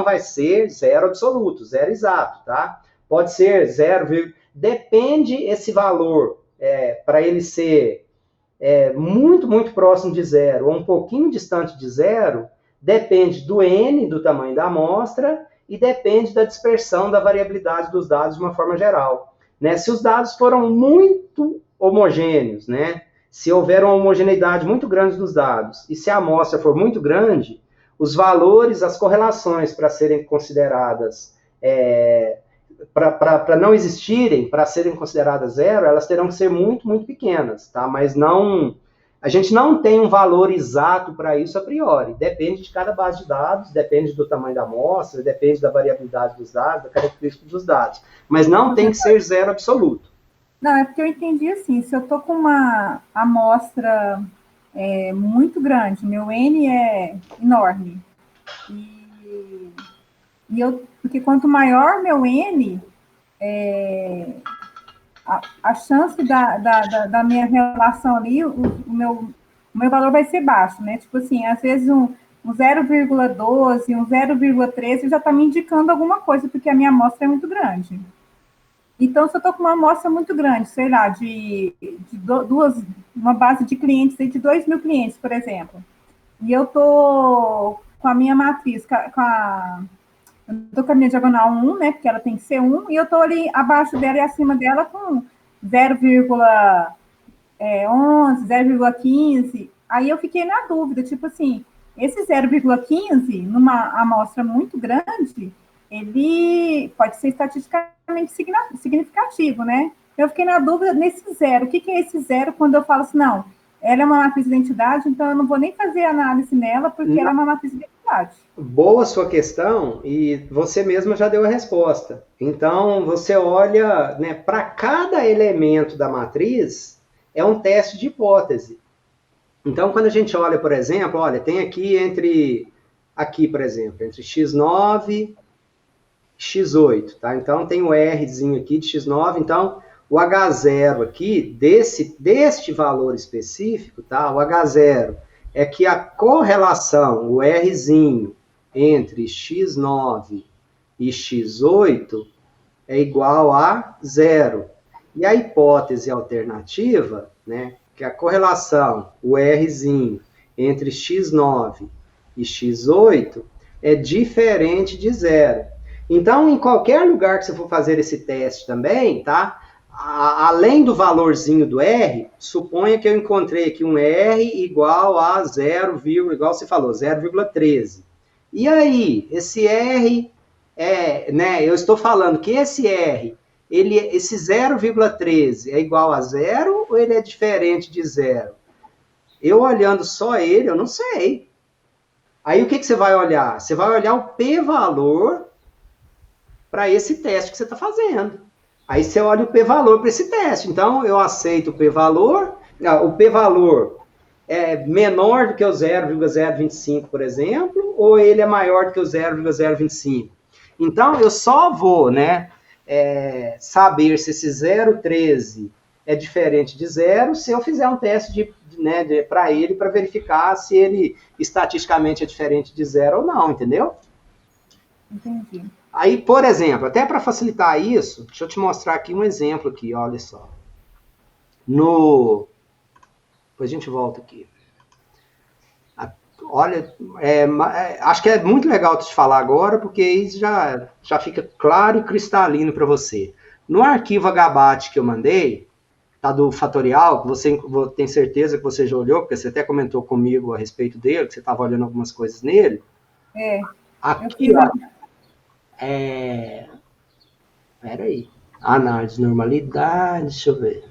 vai ser zero absoluto, zero exato, tá? Pode ser zero, depende esse valor, para ele ser muito, muito próximo de zero ou um pouquinho distante de zero, depende do N, do tamanho da amostra, e depende da dispersão da variabilidade dos dados de uma forma geral. Né? Se os dados foram muito homogêneos, né? Se houver uma homogeneidade muito grande dos dados, e se a amostra for muito grande, os valores, as correlações para serem consideradas, para não existirem, para serem consideradas zero, elas terão que ser muito, muito pequenas, tá? Mas a gente não tem um valor exato para isso a priori. Depende de cada base de dados, depende do tamanho da amostra, depende da variabilidade dos dados, da característica dos dados. Mas não tem que ser zero absoluto. Não, é porque eu entendi assim, se eu estou com uma amostra muito grande, meu N é enorme, porque quanto maior meu N, a chance da minha relação ali, o meu valor vai ser baixo, né? Tipo assim, às vezes um 0,12, um 0,13 já está me indicando alguma coisa, porque a minha amostra é muito grande. Então, se eu estou com uma amostra muito grande, sei lá, uma base de clientes de 2.000 clientes, por exemplo, e eu tô com a minha matriz, eu tô com a minha diagonal 1, né, porque ela tem que ser 1, e eu tô ali abaixo dela e acima dela com 0,11, 0,15. Aí eu fiquei na dúvida, tipo assim, esse 0,15, numa amostra muito grande, ele pode ser estatisticamente significativo, né? Eu fiquei na dúvida nesse zero. O que é esse zero quando eu falo assim, não, ela é uma matriz de identidade, então eu não vou nem fazer análise nela, porque ela é uma matriz de identidade. Boa sua questão, e você mesma já deu a resposta. Então, você olha, né, para cada elemento da matriz, é um teste de hipótese. Então, quando a gente olha, por exemplo, olha, tem aqui, por exemplo, entre x9 e x8, tá? Então, tem o Rzinho aqui de x9, então, o H0 aqui, deste valor específico, tá? O H0 é que a correlação, o Rzinho, entre x9 e x8 é igual a 0. E a hipótese alternativa, né, que a correlação, o Rzinho, entre x9 e x8 é diferente de 0. Então, em qualquer lugar que você for fazer esse teste também, tá? Além do valorzinho do R, suponha que eu encontrei aqui um R igual a 0, igual você falou, 0,13. E aí, esse R, né, eu estou falando que esse R, esse 0,13 é igual a 0 ou ele é diferente de 0? Eu olhando só ele, eu não sei. Aí o que você vai olhar? Você vai olhar o p-valor para esse teste que você está fazendo. Aí você olha o p-valor para esse teste. Então, eu aceito o p-valor. O p-valor é menor do que o 0,025, por exemplo, ou ele é maior do que o 0,025? Então, eu só vou, né, saber se esse 0,13 é diferente de 0 se eu fizer um teste para ele, para verificar se ele estatisticamente é diferente de 0 ou não, entendeu? Entendi. Aí, por exemplo, até para facilitar isso, deixa eu te mostrar aqui um exemplo aqui, olha só. Depois a gente volta aqui. Olha, acho que é muito legal te falar agora, porque aí já fica claro e cristalino para você. No arquivo HBAT que eu mandei, tá do fatorial, que você tem certeza que você já olhou, porque você até comentou comigo a respeito dele, que você estava olhando algumas coisas nele. Aqui, ó. Peraí. Análise de normalidade, deixa eu ver.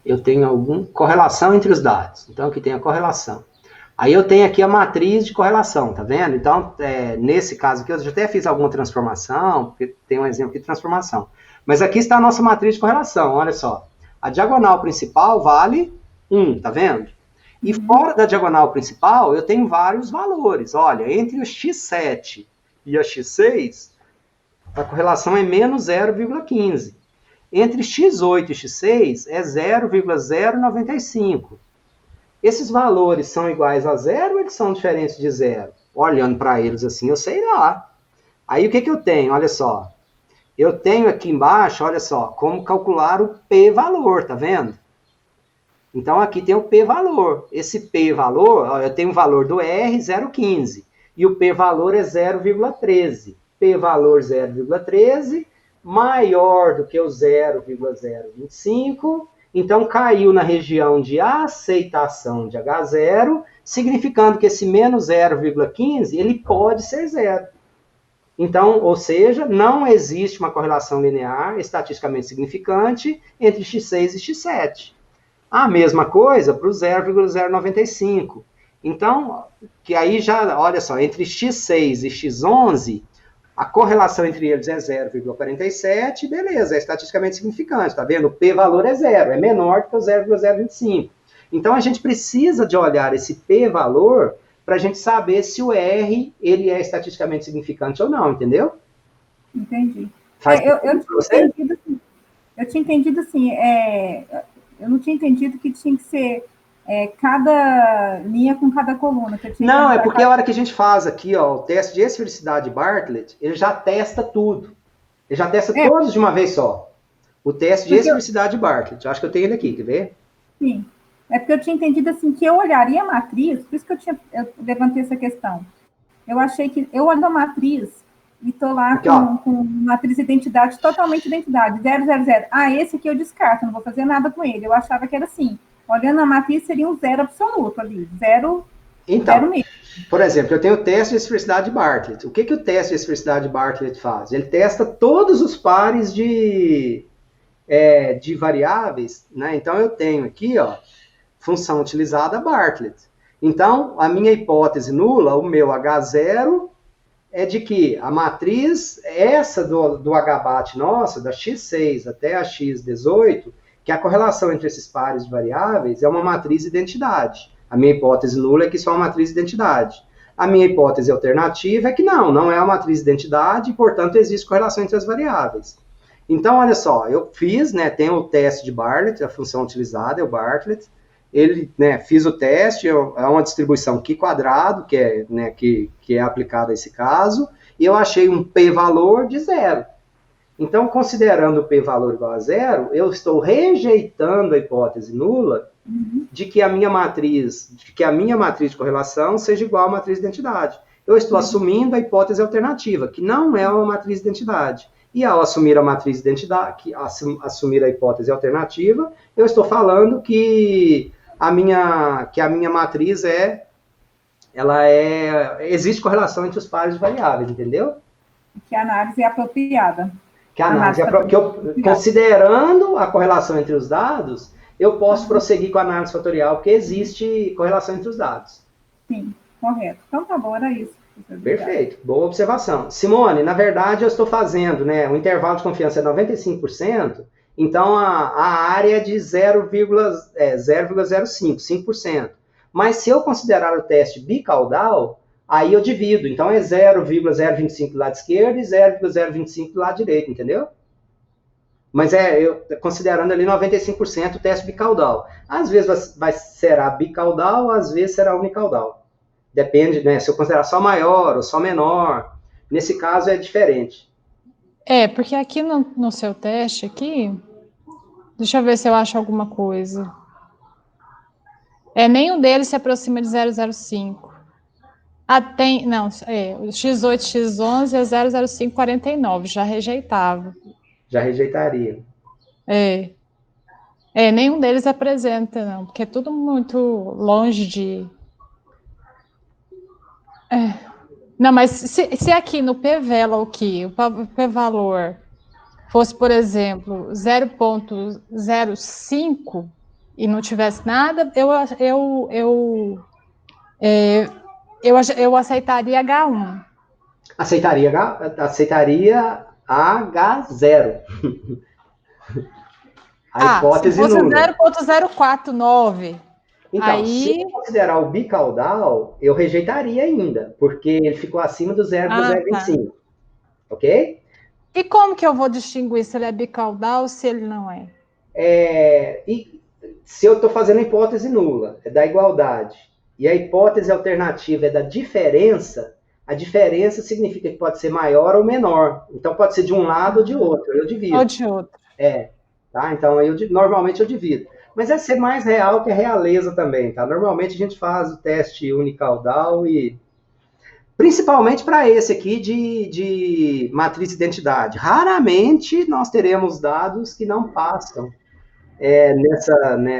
Eu tenho alguma correlação entre os dados. Então, aqui tem a correlação. Aí eu tenho aqui a matriz de correlação, tá vendo? Então, nesse caso aqui, eu já até fiz alguma transformação, porque tem um exemplo aqui de transformação. Mas aqui está a nossa matriz de correlação, olha só. A diagonal principal vale 1, tá vendo? E fora da diagonal principal, eu tenho vários valores. Olha, entre o x7 e a x6, a correlação é menos 0,15. Entre x8 e x6 é 0,095. Esses valores são iguais a 0 ou eles são diferentes de 0? Olhando para eles assim, eu sei lá. Aí o que eu tenho? Olha só. Eu tenho aqui embaixo, olha só, como calcular o p-valor, tá vendo? Então, aqui tem o p-valor. Esse p-valor, eu tenho o valor do R, 0,15. E o p-valor é 0,13. P-valor 0,13, maior do que o 0,025. Então, caiu na região de aceitação de H0, significando que esse menos 0,15, ele pode ser 0. Então, ou seja, não existe uma correlação linear estatisticamente significante entre x6 e x7. A mesma coisa para o 0,095. Então, que aí já, olha só, entre x6 e x11, a correlação entre eles é 0,47, beleza, é estatisticamente significante, tá vendo? O p-valor é 0, é menor do que o 0,025. Então, a gente precisa de olhar esse p-valor para a gente saber se o R ele é estatisticamente significante ou não, entendeu? Entendi. Eu tinha entendido assim, eu não tinha entendido que tinha que ser cada linha com cada coluna. Não, é porque a hora que a gente faz aqui, ó, o teste de esfericidade Bartlett, ele já testa tudo. Ele já testa todos de uma vez só. O teste de esfericidade de Bartlett. Eu acho que eu tenho ele aqui, quer ver? Sim. É porque eu tinha entendido assim que eu olharia a matriz, por isso que eu levantei essa questão. Eu achei que eu olho a matriz e estou lá aqui, com matriz identidade, totalmente identidade, 000. Ah, esse aqui eu descarto, não vou fazer nada com ele. Eu achava que era assim. Olhando a matriz, seria um zero absoluto ali. Zero mesmo. Por exemplo, eu tenho o teste de esfericidade de Bartlett. O que o teste de esfericidade de Bartlett faz? Ele testa todos os pares de variáveis, né? Então, eu tenho aqui, ó, função utilizada Bartlett. Então, a minha hipótese nula, o meu H0, é de que a matriz, essa do H-BAT nossa, da X6 até a X18, que a correlação entre esses pares de variáveis é uma matriz identidade. A minha hipótese nula é que isso é uma matriz identidade. A minha hipótese alternativa é que não é uma matriz identidade e, portanto, existe correlação entre as variáveis. Então, olha só, eu fiz, né, tem o teste de Bartlett, a função utilizada é o Bartlett, fiz o teste, é uma distribuição Q quadrado, que é aplicada a esse caso, e eu achei um p-valor de 0. Então, considerando o p-valor igual a 0, eu estou rejeitando a hipótese nula de que a minha matriz de correlação seja igual à matriz de identidade. Eu estou assumindo a hipótese alternativa, que não é uma matriz de identidade. E ao assumir a matriz de identidade, assumir a hipótese alternativa, eu estou falando que a minha matriz existe correlação entre os pares de variáveis, entendeu? Que a análise é apropriada. Considerando a correlação entre os dados, eu posso prosseguir com a análise fatorial, porque existe correlação entre os dados. Sim, correto. Então tá bom, era isso. Perfeito, boa observação. Simone, na verdade eu estou fazendo, o intervalo de confiança é 95%, então a área é de 0,05, 5%. Mas se eu considerar o teste bicaudal, aí eu divido, então é 0,025 do lado esquerdo e 0,025 do lado direito, entendeu? Mas considerando ali 95% o teste bicaudal. Às vezes será bicaudal, às vezes será unicaudal. Depende, se eu considerar só maior ou só menor. Nesse caso é diferente. Porque aqui no seu teste aqui, deixa eu ver se eu acho alguma coisa. Nenhum deles se aproxima de 0,05. O X8, X11 é 0,0549, já rejeitava. Já rejeitaria. Nenhum deles apresenta, não, porque é tudo muito longe de... Não, mas se aqui no p-valor, o p-valor fosse, por exemplo, 0,05 e não tivesse nada, eu aceitaria H1. Aceitaria H0. A hipótese se fosse nula. 0,049. Então, aí... se eu considerar o bicaudal, eu rejeitaria ainda, porque ele ficou acima do 0,025. Tá. Ok? E como que eu vou distinguir se ele é bicaudal ou se ele não é? E se eu estou fazendo a hipótese nula, é da igualdade, e a hipótese alternativa é da diferença, a diferença significa que pode ser maior ou menor. Então, pode ser de um lado ou de outro. Eu divido. Ou de outro. Tá? Então, normalmente eu divido. Mas é ser mais real que a realeza também, tá? Normalmente a gente faz o teste unicaudal e... Principalmente para esse aqui de matriz de identidade. Raramente nós teremos dados que não passam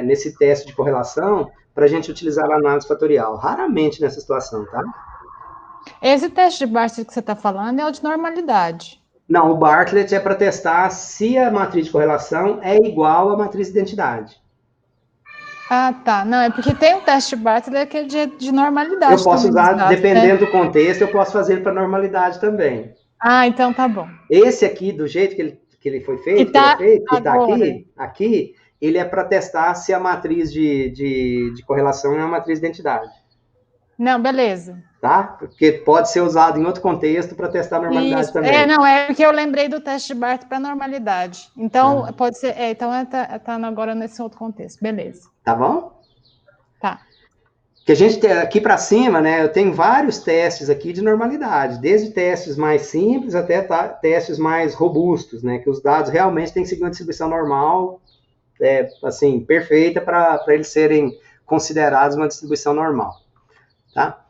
nesse teste de correlação para a gente utilizar a análise fatorial. Raramente nessa situação, tá? Esse teste de Bartlett que você está falando é o de normalidade. Não, o Bartlett é para testar se a matriz de correlação é igual à matriz de identidade. Tá. Não, é porque tem um teste de Bartlett que é de normalidade. Eu posso usar, dependendo do contexto, eu posso fazer ele para normalidade também. Então tá bom. Esse aqui, do jeito que ele foi feito, que está aqui, ele é para testar se a matriz de correlação é uma matriz de identidade. Não, beleza. Tá? Porque pode ser usado em outro contexto para testar a normalidade também. É porque eu lembrei do teste de Bartlett para normalidade. Então, pode ser... Então, tá agora nesse outro contexto. Beleza. Tá bom? Tá. que a gente tem aqui para cima, né, eu tenho vários testes aqui de normalidade, desde testes mais simples até testes mais robustos, né, que os dados realmente têm que seguir uma distribuição normal, assim, perfeita para eles serem considerados uma distribuição normal, tá?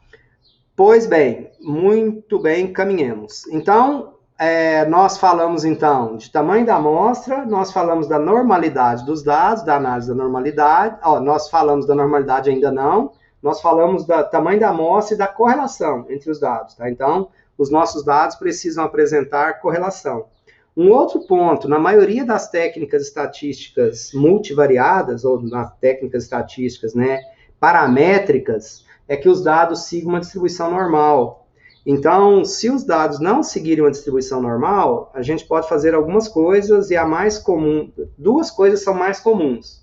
Pois bem, muito bem, caminhemos. Então, nós falamos, então, de tamanho da amostra, nós falamos da normalidade dos dados, da análise da normalidade, nós falamos da normalidade ainda não, nós falamos do tamanho da amostra e da correlação entre os dados, tá? Então, os nossos dados precisam apresentar correlação. Um outro ponto, na maioria das técnicas estatísticas multivariadas, ou nas técnicas estatísticas, né, paramétricas, é que os dados sigam uma distribuição normal. Então, se os dados não seguirem uma distribuição normal, a gente pode fazer algumas coisas, e a mais comum, duas coisas são mais comuns.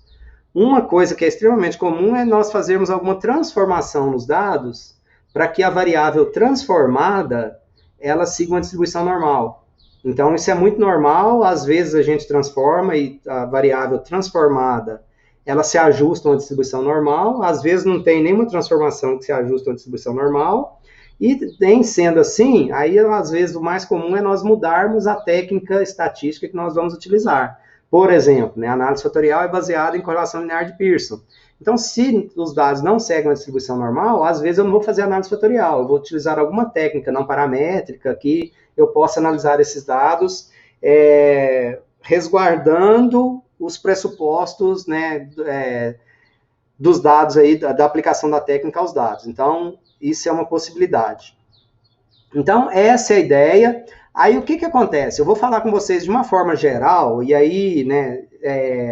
Uma coisa que é extremamente comum é nós fazermos alguma transformação nos dados para que a variável transformada, ela siga uma distribuição normal. Então, isso é muito normal, às vezes a gente transforma e a variável transformada, ela se ajusta a uma distribuição normal, às vezes não tem nenhuma transformação que se ajuste a uma distribuição normal, e nem sendo assim, aí às vezes o mais comum é nós mudarmos a técnica estatística que nós vamos utilizar. Por exemplo, né, a análise fatorial é baseada em correlação linear de Pearson. Então, se os dados não seguem a distribuição normal, às vezes eu não vou fazer análise fatorial, eu vou utilizar alguma técnica não paramétrica que eu possa analisar esses dados, resguardando os pressupostos, né, dos dados aí, da aplicação da técnica aos dados. Então, isso é uma possibilidade. Então, essa é a ideia. Aí, o que acontece? Eu vou falar com vocês de uma forma geral, e aí, né,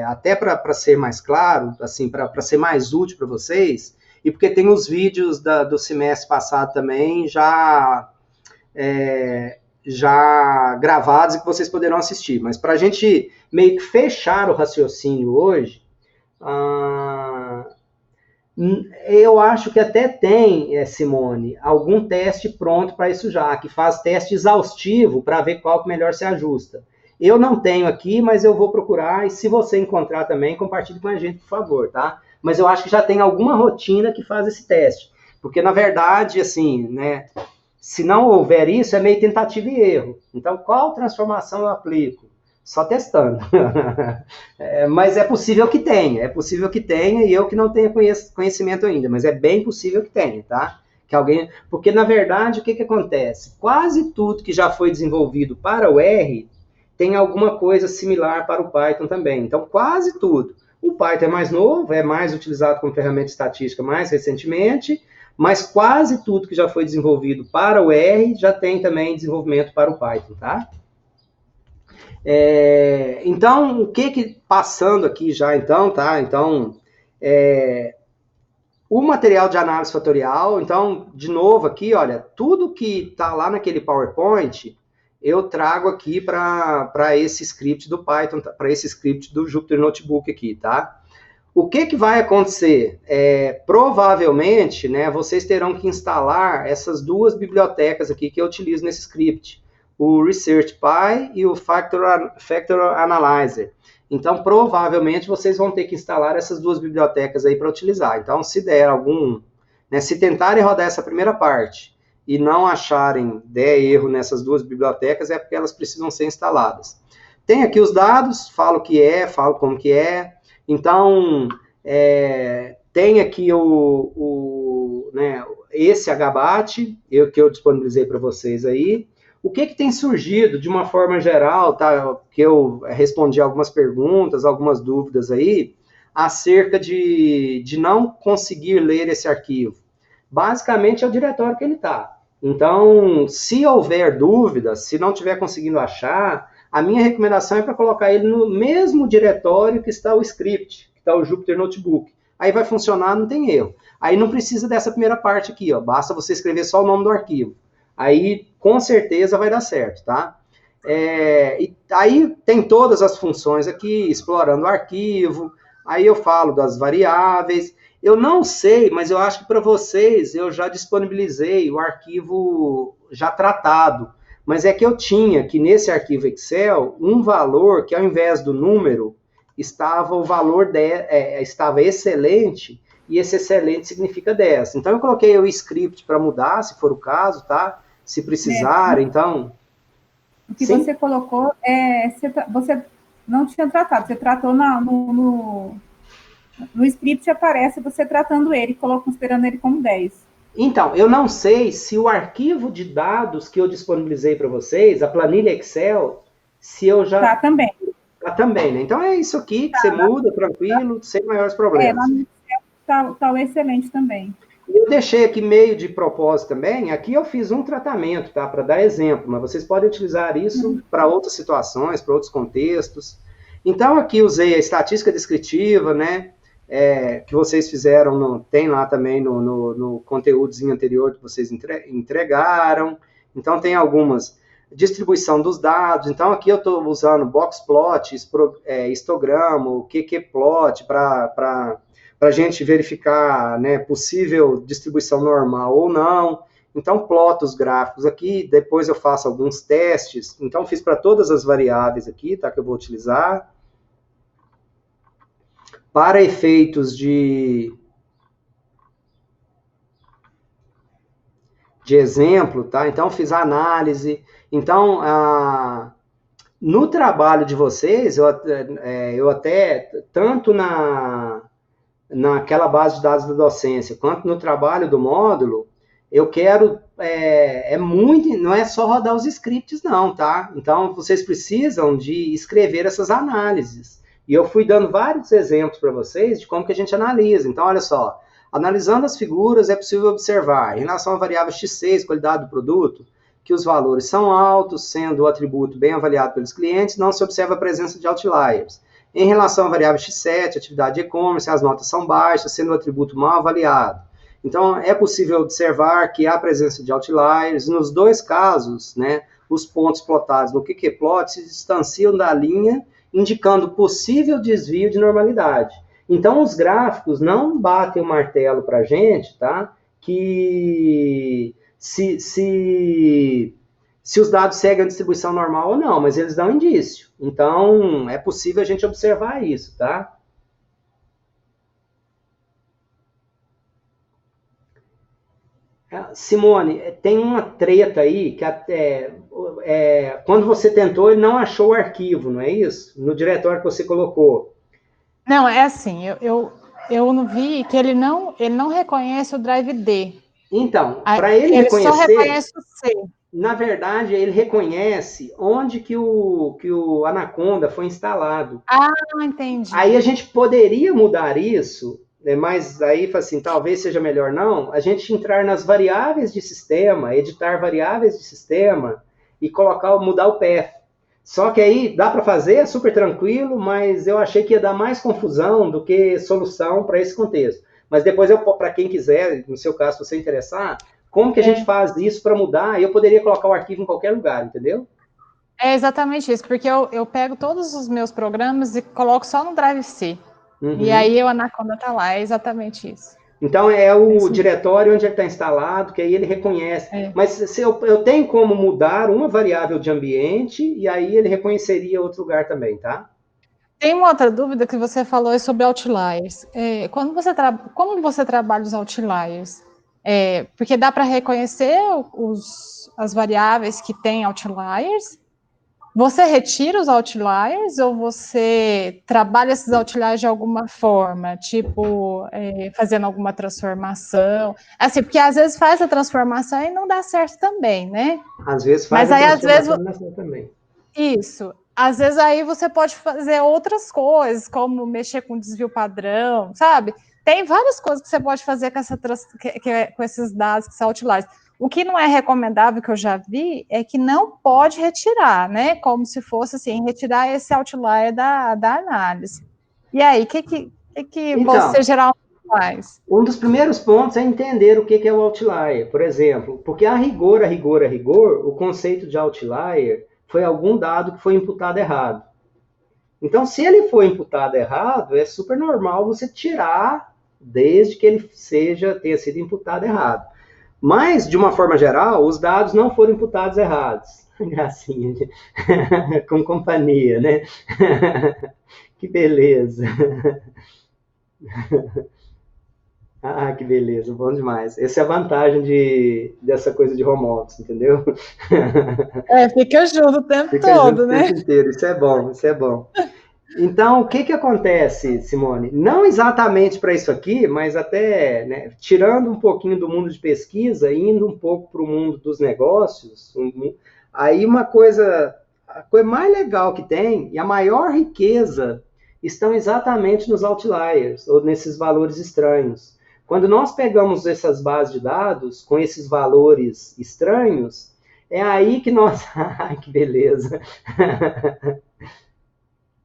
até para ser mais claro, assim, para ser mais útil para vocês, e porque tem os vídeos do semestre passado também já gravados e que vocês poderão assistir. Mas para a gente meio que fechar o raciocínio hoje, eu acho que até tem, Simone, algum teste pronto para isso já, que faz teste exaustivo para ver qual que melhor se ajusta. Eu não tenho aqui, mas eu vou procurar, e se você encontrar também, compartilhe com a gente, por favor, tá? Mas eu acho que já tem alguma rotina que faz esse teste. Porque, na verdade, assim, né, se não houver isso, é meio tentativa e erro. Então, qual transformação eu aplico? Só testando. Mas é possível que tenha, e eu que não tenha conhecimento ainda, mas é bem possível que tenha, tá? Que alguém... Porque, na verdade, o que acontece? Quase tudo que já foi desenvolvido para o R tem alguma coisa similar para o Python também. Então, quase tudo. O Python é mais novo, é mais utilizado como ferramenta estatística mais recentemente, mas quase tudo que já foi desenvolvido para o R já tem também desenvolvimento para o Python, tá? Então, o que passando aqui já, então, tá? Então, o material de análise fatorial, então, de novo aqui, olha, tudo que tá lá naquele PowerPoint, eu trago aqui para esse script do Python, para esse script do Jupyter Notebook aqui, tá? O que vai acontecer? Provavelmente, né, vocês terão que instalar essas duas bibliotecas aqui que eu utilizo nesse script, o ResearchPy e o Factor Analyzer. Então, provavelmente, vocês vão ter que instalar essas duas bibliotecas aí para utilizar. Então, se der algum... Né, se tentarem rodar essa primeira parte e não der erro nessas duas bibliotecas, é porque elas precisam ser instaladas. Tem aqui os dados, falo o que falo como que é. Então, tem aqui esse HBAT, que eu disponibilizei para vocês aí. O que tem surgido de uma forma geral, tá? Que eu respondi algumas perguntas, algumas dúvidas aí, acerca de não conseguir ler esse arquivo. Basicamente é o diretório que ele está. Então, se houver dúvidas, se não estiver conseguindo achar, a minha recomendação é para colocar ele no mesmo diretório que está o script, que está o Jupyter Notebook. Aí vai funcionar, não tem erro. Aí não precisa dessa primeira parte aqui, ó. Basta você escrever só o nome do arquivo. Aí, com certeza, vai dar certo, tá? E aí tem todas as funções aqui, explorando o arquivo. Aí eu falo das variáveis. Eu não sei, mas eu acho que para vocês eu já disponibilizei o arquivo já tratado. Mas é que eu tinha que nesse arquivo Excel um valor que ao invés do número estava o valor estava excelente e esse excelente significa 10. Então, eu coloquei o script para mudar, se for o caso, tá? Se precisar, então... O que você colocou, você não tinha tratado, você tratou no script, aparece você tratando ele, considerando ele como 10. Então, eu não sei se o arquivo de dados que eu disponibilizei para vocês, a planilha Excel, se eu já... Tá, também. Tá também, né? Então, é isso aqui que você muda, tranquilo, sem maiores problemas. Lá no Excel tá o excelente também. Eu deixei aqui meio de propósito também, aqui eu fiz um tratamento, tá? Para dar exemplo, mas vocês podem utilizar isso para outras situações, para outros contextos. Então, aqui usei a estatística descritiva, né? Que vocês fizeram, tem lá também no conteúdozinho anterior que vocês entregaram. Então, tem algumas distribuição dos dados. Então, aqui eu estou usando boxplot, histograma, QQplot, para a gente verificar, né, possível distribuição normal ou não. Então, ploto os gráficos aqui, depois eu faço alguns testes. Então, fiz para todas as variáveis aqui, tá, que eu vou utilizar. Para efeitos de exemplo, tá? Então, fiz a análise. Então, no trabalho de vocês, eu até, tanto naquela base de dados da docência, quanto no trabalho do módulo, eu quero, não é só rodar os scripts, não, tá? Então, vocês precisam de escrever essas análises. E eu fui dando vários exemplos para vocês de como que a gente analisa. Então, olha só, analisando as figuras, é possível observar, em relação à variável X6, qualidade do produto, que os valores são altos, sendo o atributo bem avaliado pelos clientes, não se observa a presença de outliers. Em relação à variável X7, atividade de e-commerce, as notas são baixas, sendo o atributo mal avaliado. Então, é possível observar que há presença de outliers. Nos dois casos, né, os pontos plotados no QQplot se distanciam da linha, indicando possível desvio de normalidade. Então, os gráficos não batem o martelo para a gente, tá? Que se os dados seguem a distribuição normal ou não, mas eles dão indício. Então, é possível a gente observar isso, tá? Simone, tem uma treta aí que quando você tentou, ele não achou o arquivo, não é isso? No diretório que você colocou. Não, é assim, eu não vi que ele não reconhece o drive D. Então, para ele reconhecer... Ele só reconhece o C. Na verdade, ele reconhece onde que o Anaconda foi instalado. Ah, entendi. Aí a gente poderia mudar isso, né, mas aí, assim, talvez seja melhor não, a gente entrar nas variáveis de sistema, editar variáveis de sistema e mudar o path. Só que aí dá para fazer, é super tranquilo, mas eu achei que ia dar mais confusão do que solução para esse contexto. Mas depois, para quem quiser, no seu caso, se você interessar, como que a gente faz isso para mudar? Eu poderia colocar o arquivo em qualquer lugar, entendeu? É exatamente isso, porque eu pego todos os meus programas e coloco só no Drive C. Uhum. E aí o Anaconda está lá, é exatamente isso. Então, é o diretório onde ele está instalado, que aí ele reconhece. Mas se eu tenho como mudar uma variável de ambiente, e aí ele reconheceria outro lugar também, tá? Tem uma outra dúvida que você falou sobre outliers. Como você trabalha os outliers? Porque dá para reconhecer as variáveis que têm outliers? Você retira os outliers ou você trabalha esses outliers de alguma forma, tipo, fazendo alguma transformação? Assim, porque às vezes faz a transformação e não dá certo também, né? Às vezes faz a transformação e não dá certo também. Isso. Às vezes aí você pode fazer outras coisas, como mexer com desvio padrão, sabe? Tem várias coisas que você pode fazer com esses dados que são outliers. O que não é recomendável, que eu já vi, é que não pode retirar, né? Como se fosse assim, retirar esse outlier da análise. E aí, o que então, você geralmente faz? Um dos primeiros pontos é entender o que é o outlier, por exemplo, porque a rigor, o conceito de outlier foi algum dado que foi imputado errado. Então, se ele foi imputado errado, é super normal você tirar, desde que ele tenha sido imputado errado. Mas, de uma forma geral, os dados não foram imputados errados. Assim, com companhia, né? Que beleza. Ah, que beleza, bom demais. Essa é a vantagem dessa coisa de home office, entendeu? Fica junto o tempo Fica junto todo, o né? tempo inteiro, isso é bom, isso é bom. Então, o que que acontece, Simone? Não exatamente para isso aqui, mas até, né, tirando um pouquinho do mundo de pesquisa, indo um pouco para o mundo dos negócios, aí a coisa mais legal que tem, e a maior riqueza, estão exatamente nos outliers, ou nesses valores estranhos. Quando nós pegamos essas bases de dados com esses valores estranhos, é aí que nós. Ai, que beleza!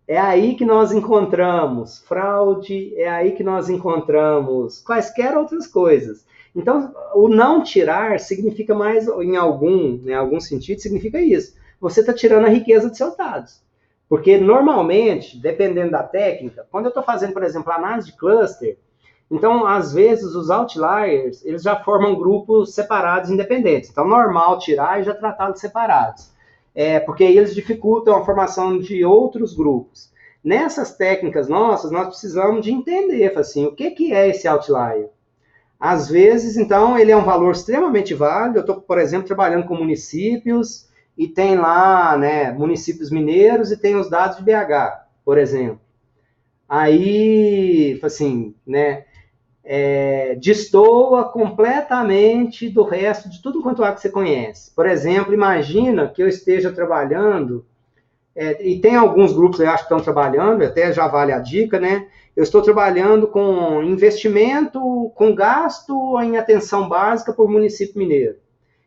É aí que nós encontramos fraude, é aí que nós encontramos quaisquer outras coisas. Então, o não tirar significa mais, em algum sentido, significa isso. Você está tirando a riqueza dos seus dados. Porque, normalmente, dependendo da técnica, quando eu estou fazendo, por exemplo, análise de cluster, então, às vezes, os outliers, eles já formam grupos separados, independentes. Então, normal tirar e já tratá-los separados. Porque aí eles dificultam a formação de outros grupos. Nessas técnicas nossas, nós precisamos de entender, assim, o que é esse outlier. Às vezes, então, ele é um valor extremamente válido. Eu estou, por exemplo, trabalhando com municípios e tem lá, né, municípios mineiros e tem os dados de BH, por exemplo. Aí, assim, né, destoa completamente do resto de tudo quanto há que você conhece. Por exemplo, imagina que eu esteja trabalhando, e tem alguns grupos, eu acho que estão trabalhando, até já vale a dica, né? Eu estou trabalhando com investimento, com gasto em atenção básica por município mineiro.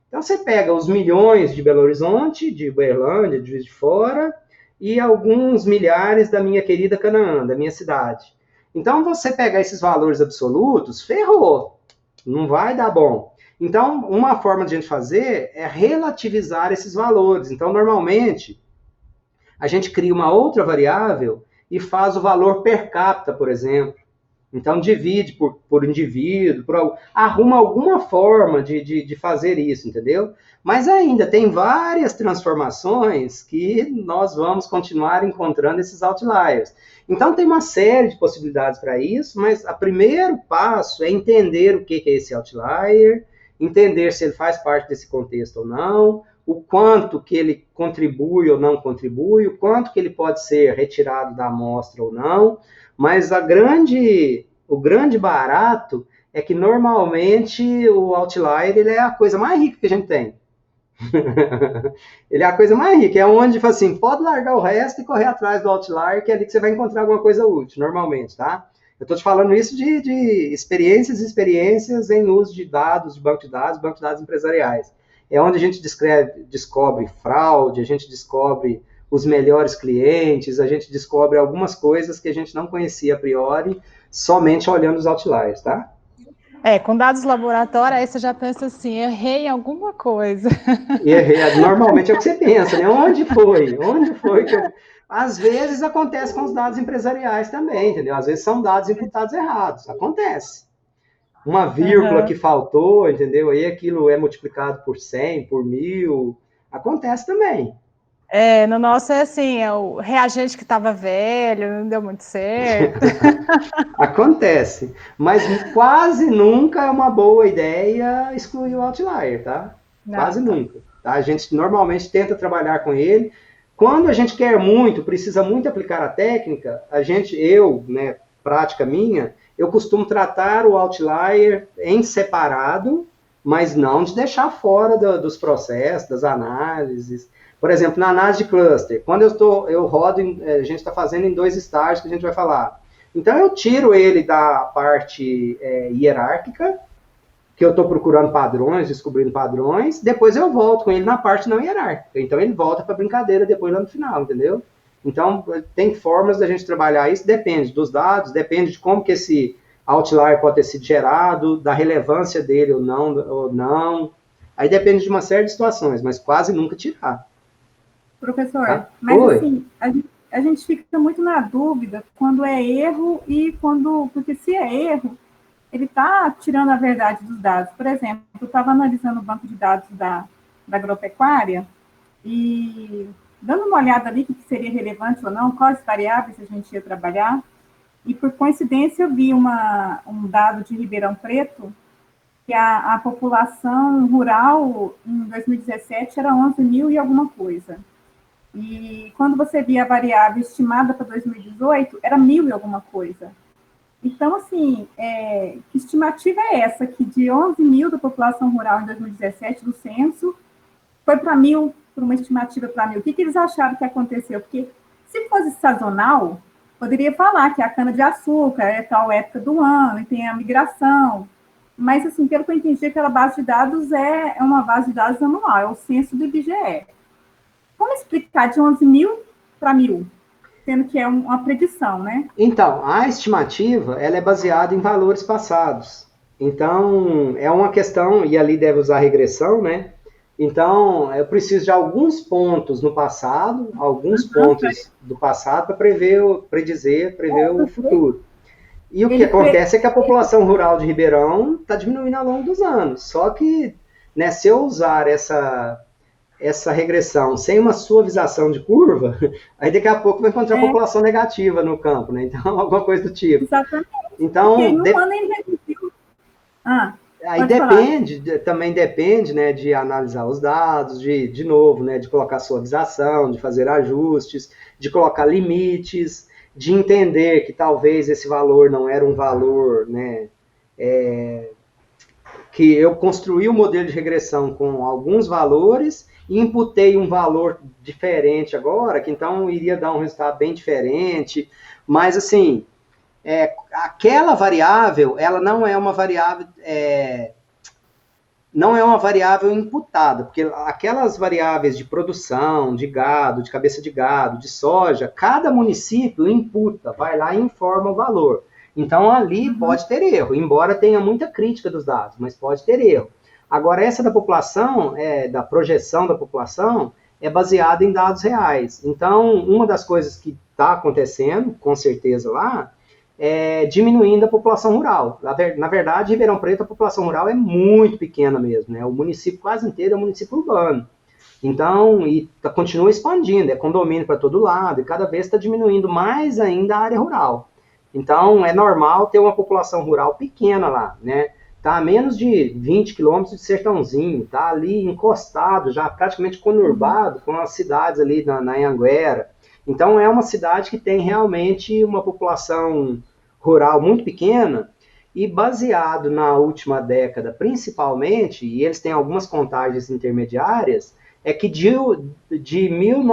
Então, você pega os milhões de Belo Horizonte, de Uberlândia, de Juiz de Fora, e alguns milhares da minha querida Canaã, da minha cidade. Então, você pegar esses valores absolutos, ferrou. Não vai dar bom. Então, uma forma de a gente fazer é relativizar esses valores. Então, normalmente, a gente cria uma outra variável e faz o valor per capita, por exemplo. Então, divide por indivíduo, arruma alguma forma de fazer isso, entendeu? Mas ainda tem várias transformações que nós vamos continuar encontrando esses outliers. Então, tem uma série de possibilidades para isso, mas o primeiro passo é entender o que é esse outlier, entender se ele faz parte desse contexto ou não, o quanto que ele contribui ou não contribui, o quanto que ele pode ser retirado da amostra ou não, mas o grande barato é que normalmente o outlier ele é a coisa mais rica que a gente tem. Ele é a coisa mais rica, é onde, assim, pode largar o resto e correr atrás do outlier, que é ali que você vai encontrar alguma coisa útil, normalmente, tá? Eu estou te falando isso de experiências e experiências em uso de dados, de banco de dados empresariais. É onde a gente descobre fraude, a gente descobre os melhores clientes, a gente descobre algumas coisas que a gente não conhecia a priori, somente olhando os outliers, tá? Com dados laboratórios, aí você já pensa assim, errei em alguma coisa. Normalmente é o que você pensa, né? Onde foi? Onde foi que eu... Às vezes acontece com os dados empresariais também, entendeu? Às vezes são dados imputados errados, acontece. Uma vírgula que faltou, entendeu? Aí aquilo é multiplicado por 100, por 1000, acontece também. No nosso é assim, é o reagente que estava velho, não deu muito certo. Acontece, mas quase nunca é uma boa ideia excluir o outlier, tá? Quase nunca. Tá? A gente normalmente tenta trabalhar com ele. Quando a gente quer muito, precisa muito aplicar a técnica, né, prática minha, eu costumo tratar o outlier em separado, mas não de deixar fora dos processos, das análises. Por exemplo, na análise de cluster, quando eu rodo, a gente está fazendo em 2 estágios que a gente vai falar. Então, eu tiro ele da parte hierárquica, que eu estou procurando padrões, descobrindo padrões, depois eu volto com ele na parte não hierárquica. Então, ele volta para a brincadeira depois lá no final, entendeu? Então, tem formas da gente trabalhar isso, depende dos dados, depende de como que esse outlier pode ter sido gerado, da relevância dele ou não. Aí depende de uma série de situações, mas quase nunca tirar. Professor, tá? Mas oi. Assim, a gente fica muito na dúvida quando é erro porque se é erro, ele está tirando a verdade dos dados. Por exemplo, eu estava analisando o banco de dados da agropecuária e dando uma olhada ali que seria relevante ou não, quais variáveis a gente ia trabalhar, e por coincidência eu vi um dado de Ribeirão Preto, que a população rural em 2017 era 11 mil e alguma coisa. E quando você via a variável estimada para 2018, era 1.000 e alguma coisa. Então, assim, que estimativa é essa, que de 11 mil da população rural em 2017, do censo, foi para 1.000, para uma estimativa para 1.000. O que eles acharam que aconteceu? Porque se fosse sazonal, poderia falar que a cana-de-açúcar é tal época do ano, e tem a migração. Mas, assim, pelo que eu entendi, aquela base de dados é uma base de dados anual, é o censo do IBGE. Como explicar de 11 mil para 1.000? Sendo que é uma predição, né? Então, a estimativa, ela é baseada em valores passados. Então, é uma questão, e ali deve usar regressão, né? Então, eu preciso de alguns pontos no passado, alguns pontos do passado para prever o futuro. E o que acontece é que a população rural de Ribeirão está diminuindo ao longo dos anos. Só que, né, se eu usar essa regressão sem uma suavização de curva, aí daqui a pouco vai encontrar população negativa no campo, né? Então, alguma coisa do tipo. Exatamente. Então, ano ele reduziu. Aí também depende, né, de analisar os dados, de novo, né, de colocar suavização, de fazer ajustes, de colocar limites, de entender que talvez esse valor não era um valor, né, que eu construí o modelo de regressão com alguns valores e imputei um valor diferente agora, que então iria dar um resultado bem diferente, mas assim, aquela variável, ela não é uma variável imputada, porque aquelas variáveis de produção, de gado, de cabeça de gado, de soja, cada município imputa, vai lá e informa o valor. Então, ali pode ter erro, embora tenha muita crítica dos dados, mas pode ter erro. Agora, essa da população, da projeção da população, é baseada em dados reais. Então, uma das coisas que está acontecendo, com certeza lá, diminuindo a população rural. Na verdade, em Ribeirão Preto, a população rural é muito pequena mesmo, né? O município quase inteiro é um município urbano. Então, continua expandindo, é condomínio para todo lado, e cada vez está diminuindo mais ainda a área rural. Então, é normal ter uma população rural pequena lá, né? Está a menos de 20 quilômetros de Sertãozinho, está ali encostado, já praticamente conurbado com as cidades ali na Anhanguera. Então, é uma cidade que tem realmente uma população rural muito pequena e baseado na última década, principalmente, e eles têm algumas contagens intermediárias, é que de 2000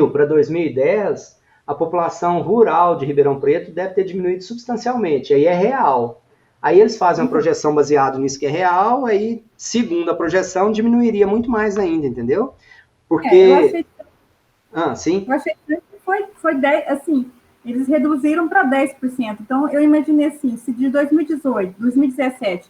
para 2010, a população rural de Ribeirão Preto deve ter diminuído substancialmente, aí é real. Aí eles fazem uma projeção baseada nisso que é real, aí, segundo a projeção, diminuiria muito mais ainda, entendeu? Porque... eu achei... sim? Eu achei que foi 10, assim, eles reduziram para 10%. Então, eu imaginei assim, se de 2018, 2017,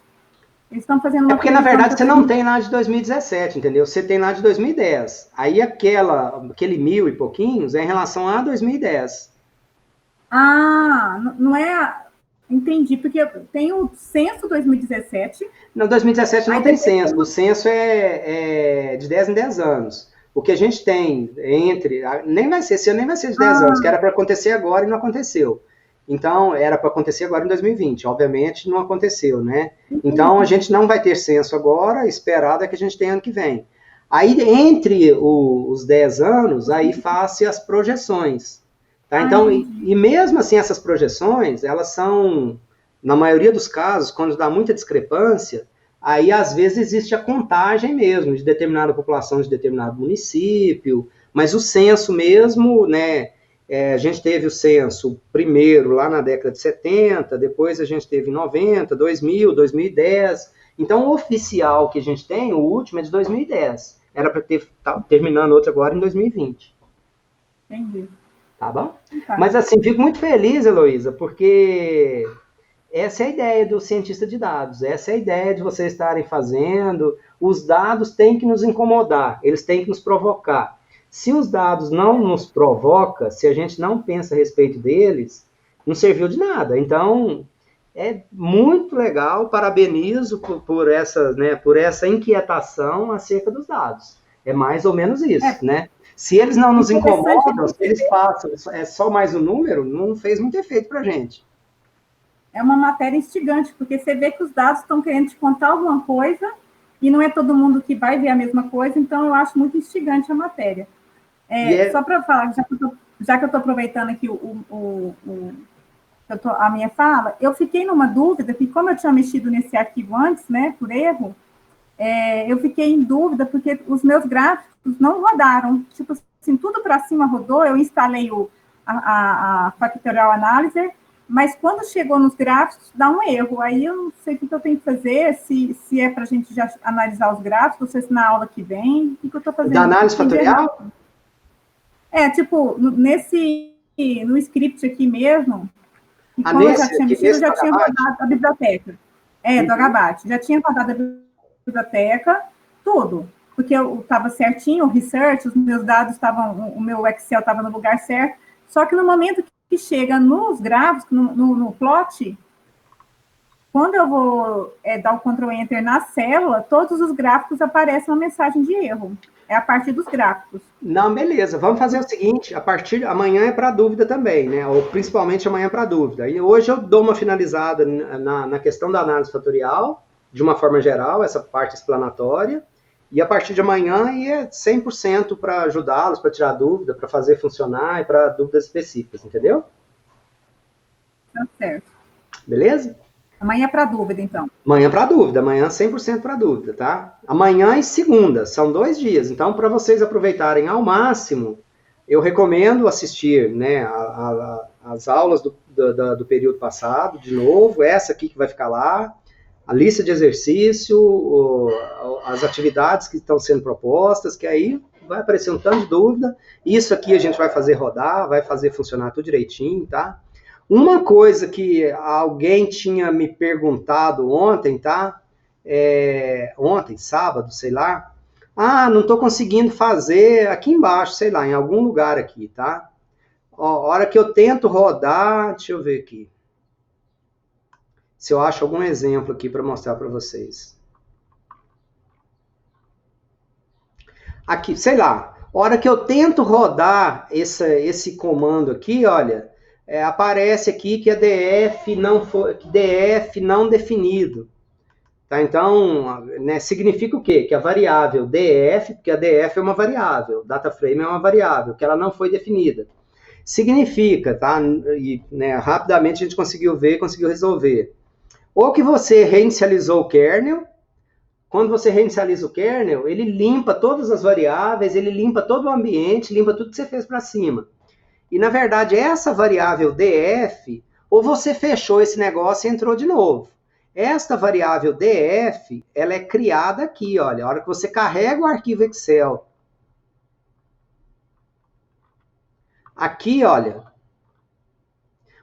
eles estão fazendo uma... porque, na verdade, você não tem lá de 2017, entendeu? Você tem lá de 2010. Aí, aquele 1.000 e pouquinhos é em relação a 2010. Não é... Entendi, porque tem o censo 2017... Não, 2017 não tem censo. O censo é de 10 em 10 anos. O que a gente tem nem vai ser de 10 anos, que era para acontecer agora e não aconteceu. Então, era para acontecer agora em 2020. Obviamente, não aconteceu, né? Então, a gente não vai ter censo agora, esperado é que a gente tenha ano que vem. Aí, entre os 10 anos, aí faz-se as projeções. Tá? Então, e mesmo assim, essas projeções, elas são, na maioria dos casos, quando dá muita discrepância, aí, às vezes, existe a contagem mesmo de determinada população de determinado município, mas o censo mesmo, né? A gente teve o censo primeiro lá na década de 70, depois a gente teve em 90, 2000, 2010. Então, o oficial que a gente tem, o último, é de 2010. Era para terminando outro agora em 2020. Entendi. Tá bom? Tá. Mas, assim, fico muito feliz, Heloísa, porque... essa é a ideia do cientista de dados, essa é a ideia de vocês estarem fazendo. Os dados têm que nos incomodar, eles têm que nos provocar. Se os dados não nos provocam, se a gente não pensa a respeito deles, não serviu de nada. Então, é muito legal, parabenizo por essa inquietação acerca dos dados. É mais ou menos isso, né? Se eles não nos incomodam, se eles passam, é só mais um número, não fez muito efeito para a gente. É uma matéria instigante, porque você vê que os dados estão querendo te contar alguma coisa, e não é todo mundo que vai ver a mesma coisa, então eu acho muito instigante a matéria. Só para falar, já que eu estou aproveitando aqui a minha fala, eu fiquei numa dúvida, que como eu tinha mexido nesse arquivo antes, né, por erro, eu fiquei em dúvida, porque os meus gráficos não rodaram. Tipo assim, tudo para cima rodou, eu instalei a Factorial Analyzer, mas quando chegou nos gráficos, dá um erro. Aí eu não sei o que eu tenho que fazer, se é para a gente já analisar os gráficos, se na aula que vem, o que eu estou fazendo? Da análise fatorial? Tipo, no script aqui mesmo, e como eu já tinha mexido, eu já tinha rodado a biblioteca. Do Agabat. Já tinha rodado a biblioteca, tudo. Porque eu estava certinho, o research, os meus dados estavam, o meu Excel estava no lugar certo. Só que no momento que chega nos gráficos, no plot, quando eu vou dar o Ctrl Enter na célula, todos os gráficos aparecem uma mensagem de erro. É a partir dos gráficos. Não, beleza. Vamos fazer o seguinte, amanhã é para dúvida também, né? Ou principalmente amanhã é para dúvida. E hoje eu dou uma finalizada na questão da análise fatorial, de uma forma geral, essa parte explanatória. E a partir de amanhã é 100% para ajudá-los, para tirar dúvida, para fazer funcionar e para dúvidas específicas, entendeu? Tá certo. Beleza? Amanhã é para dúvida, então. Amanhã para dúvida, amanhã 100% para dúvida, tá? Amanhã e segunda, são 2 dias. Então, para vocês aproveitarem ao máximo, eu recomendo assistir, né, as aulas do período passado, de novo, essa aqui que vai ficar lá, a lista de exercício, as atividades que estão sendo propostas, que aí vai aparecer um tanto de dúvida. Isso aqui a gente vai fazer rodar, vai fazer funcionar tudo direitinho, tá? Uma coisa que alguém tinha me perguntado ontem, tá? Ontem, sábado, sei lá. Não estou conseguindo fazer aqui embaixo, sei lá, em algum lugar aqui, tá? A hora que eu tento rodar, deixa eu ver aqui. Se eu acho algum exemplo aqui para mostrar para vocês. Aqui, sei lá. A hora que eu tento rodar esse comando aqui, olha... aparece aqui que a DF não definido. Tá? Então, né, significa o quê? Que a variável DF, porque a DF é uma variável, data frame é uma variável, que ela não foi definida. Significa, tá? E, né, rapidamente a gente conseguiu resolver. Ou que você reinicializou o kernel. Quando você reinicializa o kernel, ele limpa todas as variáveis, ele limpa todo o ambiente, limpa tudo que você fez para cima. E, na verdade, essa variável df, ou você fechou esse negócio e entrou de novo. Esta variável df, ela é criada aqui, olha, a hora que você carrega o arquivo Excel. Aqui, olha,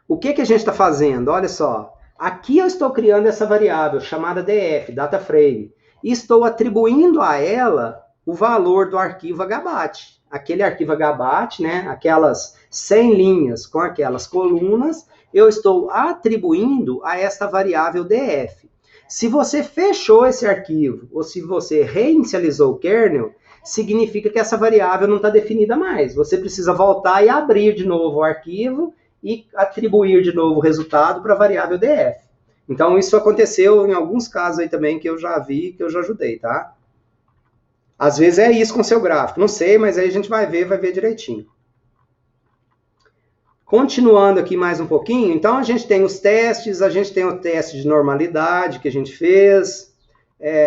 o que a gente está fazendo? Olha só, aqui eu estou criando essa variável chamada df, data frame, e estou atribuindo a ela o valor do arquivo Agabat. Aquele arquivo Agabat, né, aquelas 100 linhas com aquelas colunas, eu estou atribuindo a esta variável df. Se você fechou esse arquivo, ou se você reinicializou o kernel, significa que essa variável não está definida mais. Você precisa voltar e abrir de novo o arquivo e atribuir de novo o resultado para a variável df. Então, isso aconteceu em alguns casos aí também que eu já vi, que eu já ajudei, tá? Às vezes é isso com o seu gráfico, não sei, mas aí a gente vai ver direitinho. Continuando aqui mais um pouquinho, então a gente tem os testes, a gente tem o teste de normalidade que a gente fez,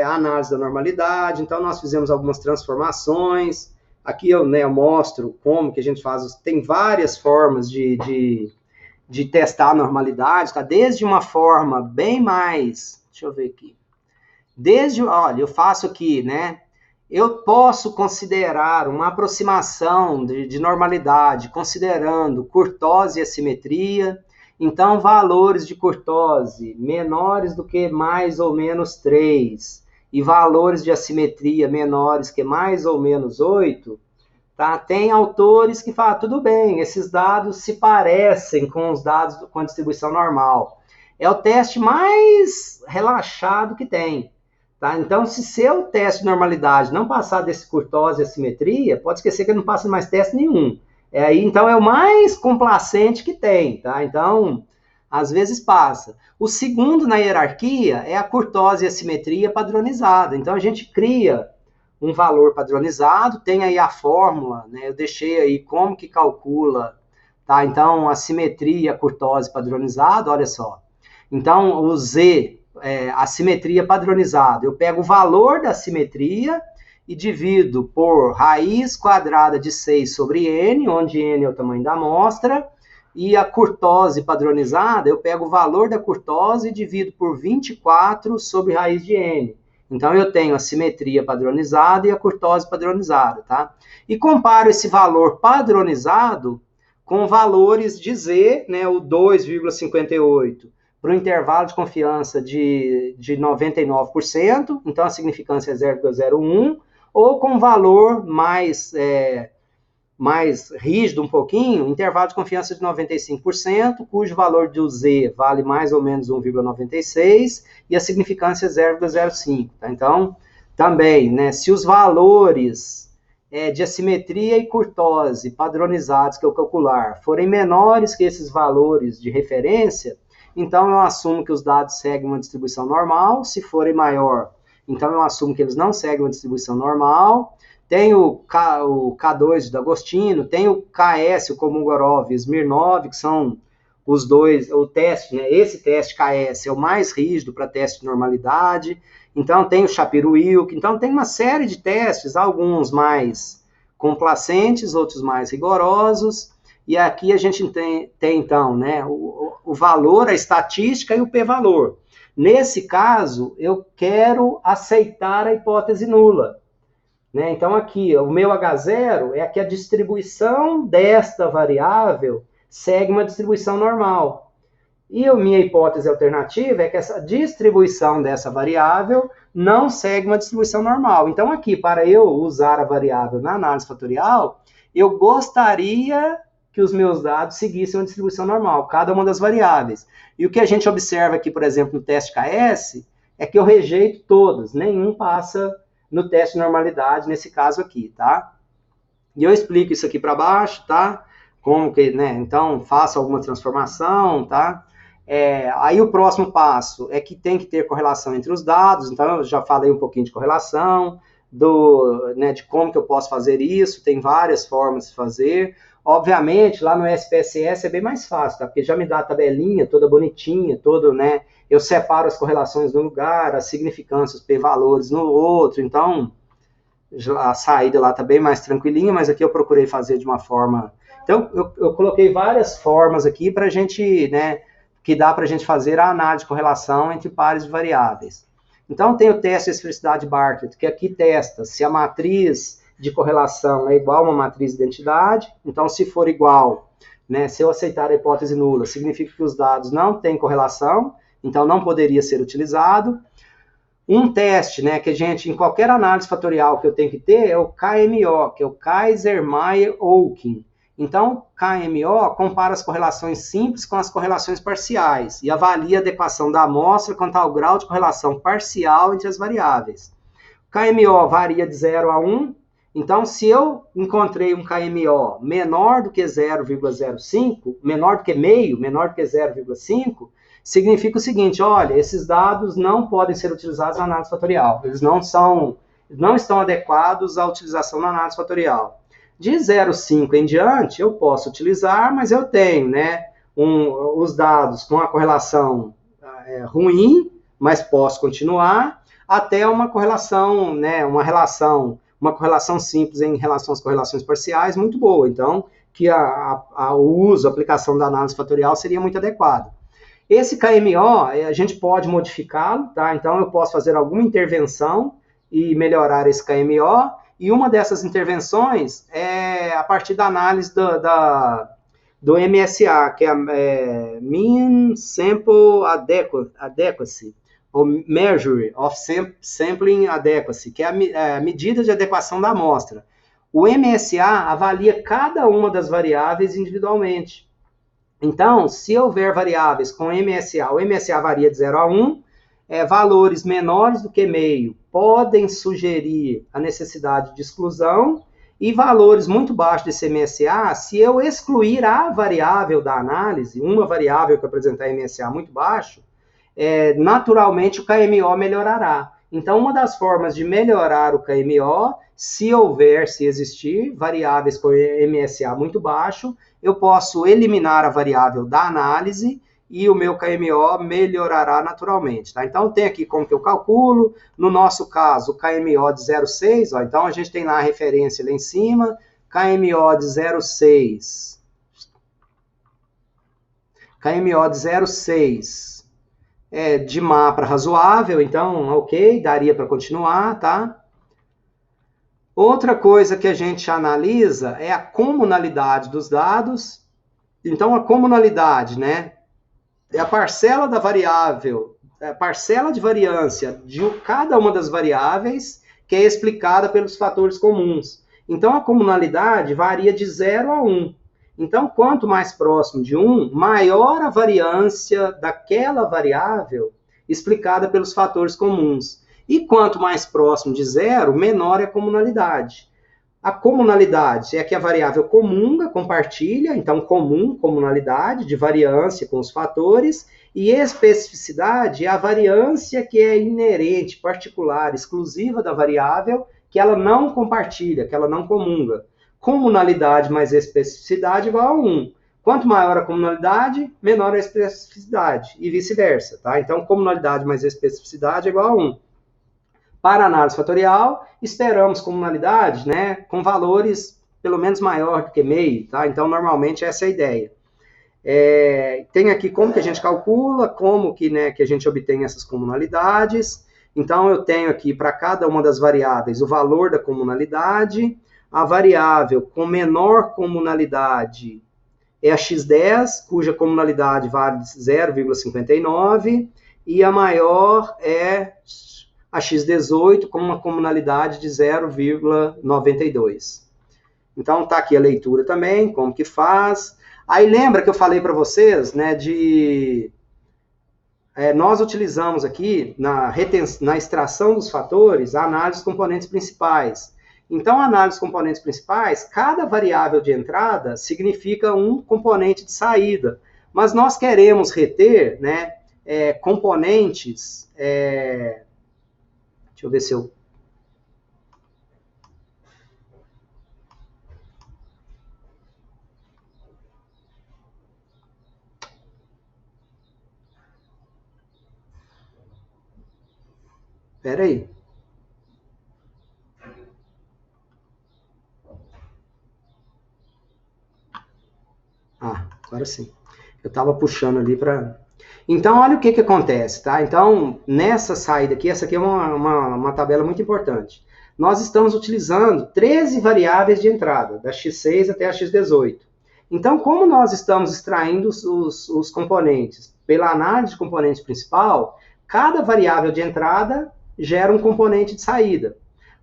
a análise da normalidade, então nós fizemos algumas transformações. Aqui eu mostro como que a gente faz, tem várias formas de testar a normalidade, tá? Desde uma forma bem mais, deixa eu ver aqui, olha, eu faço aqui, né? Eu posso considerar uma aproximação de normalidade, considerando curtose e assimetria. Então, valores de curtose menores do que mais ou menos 3 e valores de assimetria menores que mais ou menos 8, tá? Tem autores que falam, tudo bem, esses dados se parecem com os dados com a distribuição normal. É o teste mais relaxado que tem. Tá? Então, se seu teste de normalidade não passar desse curtose e assimetria, pode esquecer que não passa mais teste nenhum. Então, é o mais complacente que tem. Tá? Então, às vezes passa. O segundo na hierarquia é a curtose e assimetria padronizada. Então, a gente cria um valor padronizado, tem aí a fórmula, né? Eu deixei aí como que calcula, tá? Então, a simetria, a curtose padronizada, olha só. Então, o Z, a simetria padronizada, eu pego o valor da simetria e divido por raiz quadrada de 6 sobre n, onde n é o tamanho da amostra, e a curtose padronizada, eu pego o valor da curtose e divido por 24 sobre raiz de n. Então, eu tenho a simetria padronizada e a curtose padronizada, tá? E comparo esse valor padronizado com valores de Z, né, o 2,58, para o intervalo de confiança de 99%, então a significância é 0,01, ou com valor mais rígido um pouquinho, intervalo de confiança de 95%, cujo valor do Z vale mais ou menos 1,96 e a significância é 0,05. Tá? Então, também, né, se os valores de assimetria e curtose padronizados que eu calcular forem menores que esses valores de referência, então eu assumo que os dados seguem uma distribuição normal. Se forem maior, então eu assumo que eles não seguem uma distribuição normal. Tem o K2 de Agostino, tem o KS, o Kolmogorov e Smirnov, que são os dois, o teste, né? Esse teste KS é o mais rígido para teste de normalidade. Então tem o Shapiro-Wilk, então tem uma série de testes, alguns mais complacentes, outros mais rigorosos. E aqui a gente tem então, né, o valor, a estatística e o p-valor. Nesse caso, eu quero aceitar a hipótese nula. Né? Então, aqui, o meu H0 é que a distribuição desta variável segue uma distribuição normal. E a minha hipótese alternativa é que essa distribuição dessa variável não segue uma distribuição normal. Então, aqui, para eu usar a variável na análise fatorial, eu gostaria que os meus dados seguissem uma distribuição normal, cada uma das variáveis. E o que a gente observa aqui, por exemplo, no teste KS, é que eu rejeito todos, nenhum passa no teste de normalidade, nesse caso aqui, tá? E eu explico isso aqui para baixo, tá? Como que, né? Então, faça alguma transformação, tá? Aí o próximo passo é que tem que ter correlação entre os dados, então eu já falei um pouquinho de correlação, de como que eu posso fazer isso, tem várias formas de fazer. Obviamente, lá no SPSS é bem mais fácil, tá? Porque já me dá a tabelinha toda bonitinha, né? Eu separo as correlações no lugar, as significâncias, os p-valores no outro, então a saída lá está bem mais tranquilinha, mas aqui eu procurei fazer de uma forma... Então, eu coloquei várias formas aqui para a gente, né, que dá para a gente fazer a análise de correlação entre pares de variáveis. Então, tem o teste de esfericidade Bartlett, que aqui testa se a matriz de correlação é igual a uma matriz de identidade. Então, se for igual, né, se eu aceitar a hipótese nula, significa que os dados não têm correlação, então não poderia ser utilizado. Um teste, né, que a gente, em qualquer análise fatorial que eu tenho que ter, é o KMO, que é o Kaiser-Meyer-Oaken. Então, KMO compara as correlações simples com as correlações parciais e avalia a adequação da amostra quanto ao grau de correlação parcial entre as variáveis. KMO varia de 0 a 1, então se eu encontrei um KMO menor do que 0,05, menor do que meio, menor do que 0,5, significa o seguinte: olha, esses dados não podem ser utilizados na análise fatorial, eles não estão adequados à utilização na análise fatorial. De 0,5 em diante, eu posso utilizar, mas eu tenho, né, os dados com a correlação ruim, mas posso continuar, até uma correlação, né, uma correlação simples em relação às correlações parciais muito boa. Então, que o uso, a aplicação da análise fatorial seria muito adequado. Esse KMO, a gente pode modificá-lo, tá? Então, eu posso fazer alguma intervenção e melhorar esse KMO, e uma dessas intervenções é a partir da análise do MSA, que é Mean Sample Adequacy, ou Measure of Sampling Adequacy, que é a medida de adequação da amostra. O MSA avalia cada uma das variáveis individualmente. Então, se houver variáveis com MSA, o MSA varia de 0 a 1, valores menores do que meio podem sugerir a necessidade de exclusão, e valores muito baixos desse MSA, se eu excluir a variável da análise, uma variável que apresentar MSA muito baixo, naturalmente o KMO melhorará. Então, uma das formas de melhorar o KMO, se existir variáveis com MSA muito baixo, eu posso eliminar a variável da análise e o meu KMO melhorará naturalmente, tá? Então, tem aqui como que eu calculo. No nosso caso, o KMO de 0,6, ó, então a gente tem lá a referência lá em cima, KMO de 0,6. KMO de 0,6 de má para razoável, então, ok, daria para continuar, tá? Outra coisa que a gente analisa é a comunalidade dos dados. Então, a comunalidade, né? É a parcela da variável, a parcela de variância de cada uma das variáveis que é explicada pelos fatores comuns. Então, a comunalidade varia de 0 a 1. Então, quanto mais próximo de 1, maior a variância daquela variável explicada pelos fatores comuns. E quanto mais próximo de 0, menor é a comunalidade. A comunalidade é que a variável comunga, compartilha, então comum, comunalidade, de variância com os fatores, e especificidade é a variância que é inerente, particular, exclusiva da variável, que ela não compartilha, que ela não comunga. Comunalidade mais especificidade igual a 1. Quanto maior a comunalidade, menor a especificidade, e vice-versa, tá? Então, comunalidade mais especificidade é igual a 1. Para análise fatorial, esperamos comunalidade, né, com valores pelo menos maior do que meio, tá? Então, normalmente, essa é a ideia. Tem aqui como que a gente calcula, como que, né, que a gente obtém essas comunalidades. Então, eu tenho aqui para cada uma das variáveis o valor da comunalidade. A variável com menor comunalidade é a x10, cuja comunalidade vale 0,59, e a maior é a x18 com uma comunalidade de 0,92. Então, está aqui a leitura também, como que faz. Aí, lembra que eu falei para vocês, né, nós utilizamos aqui, na extração dos fatores, a análise dos componentes principais. Então, a análise dos componentes principais, cada variável de entrada significa um componente de saída. Mas nós queremos reter, né, componentes... Deixa eu ver se eu... Espera aí. Agora sim. Eu estava puxando ali para... Então, olha o que acontece, tá? Então, nessa saída aqui, essa aqui é uma tabela muito importante. Nós estamos utilizando 13 variáveis de entrada, da x6 até a x18. Então, como nós estamos extraindo os componentes pela análise de componente principal, cada variável de entrada gera um componente de saída.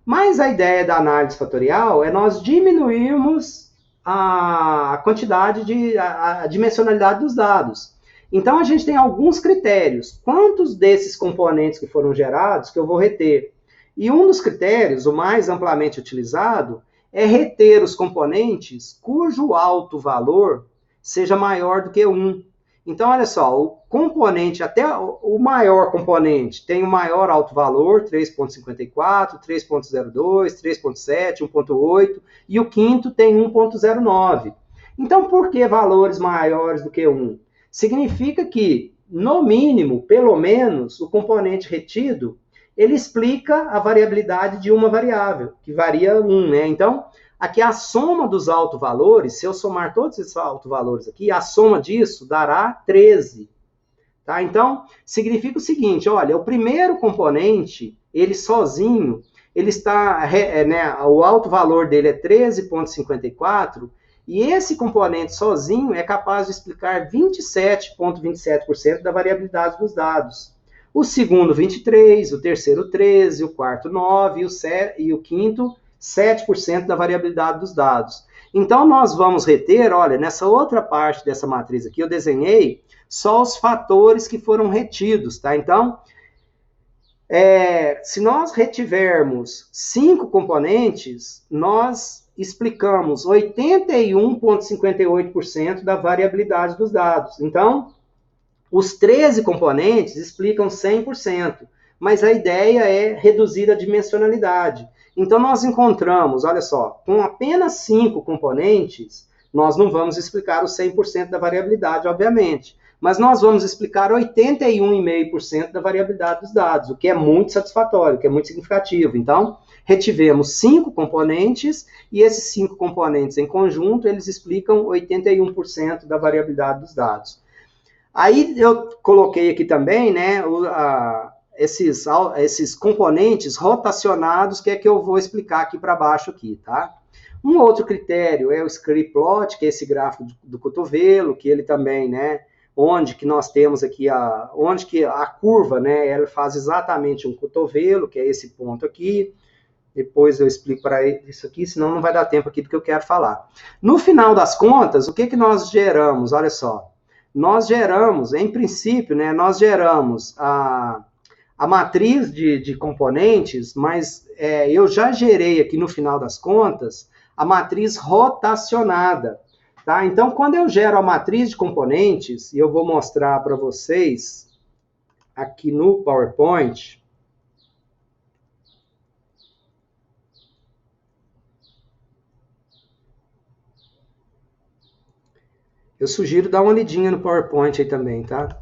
Mas a ideia da análise fatorial é nós diminuirmos a quantidade a dimensionalidade dos dados. Então, a gente tem alguns critérios. Quantos desses componentes que foram gerados que eu vou reter? E um dos critérios, o mais amplamente utilizado, é reter os componentes cujo alto valor seja maior do que 1. Então, olha só, o componente, até o maior componente, tem o maior alto valor, 3,54, 3,02, 3,7, 1,8, e o quinto tem 1,09. Então, por que valores maiores do que 1? Significa que, no mínimo, pelo menos, o componente retido, ele explica a variabilidade de uma variável, que varia 1, né? Então, aqui a soma dos alto-valores, se eu somar todos esses alto-valores aqui, a soma disso dará 13. Tá? Então, significa o seguinte, olha, o primeiro componente, ele sozinho, ele está, o alto-valor dele é 13,54, e esse componente sozinho é capaz de explicar 27,27% da variabilidade dos dados. O segundo, 23%, o terceiro, 13%, o quarto, 9%, e o quinto, 7% da variabilidade dos dados. Então, nós vamos reter, olha, nessa outra parte dessa matriz aqui, eu desenhei só os fatores que foram retidos, tá? Então, Se nós retivermos 5 componentes, nós explicamos 81,58% da variabilidade dos dados. Então, os 13 componentes explicam 100%, mas a ideia é reduzir a dimensionalidade. Então, nós encontramos, olha só, com apenas 5 componentes, nós não vamos explicar os 100% da variabilidade, obviamente, mas nós vamos explicar 81,5% da variabilidade dos dados, o que é muito satisfatório, o que é muito significativo. Então, retivemos 5 componentes, e esses 5 componentes em conjunto, eles explicam 81% da variabilidade dos dados. Aí eu coloquei aqui também, né, esses componentes rotacionados, que é que eu vou explicar aqui para baixo aqui, tá? Um outro critério é o script plot, que é esse gráfico do cotovelo, que ele também, né, onde que nós temos aqui onde que a curva, né, ela faz exatamente um cotovelo, que é esse ponto aqui. Depois eu explico para isso aqui, senão não vai dar tempo aqui do que eu quero falar. No final das contas, o que que nós geramos? Olha só. Nós geramos, em princípio, né, nós geramos a matriz de componentes, mas eu já gerei aqui no final das contas a matriz rotacionada. Tá? Então, quando eu gero a matriz de componentes, e eu vou mostrar para vocês aqui no PowerPoint, eu sugiro dar uma lidinha no PowerPoint aí também, tá?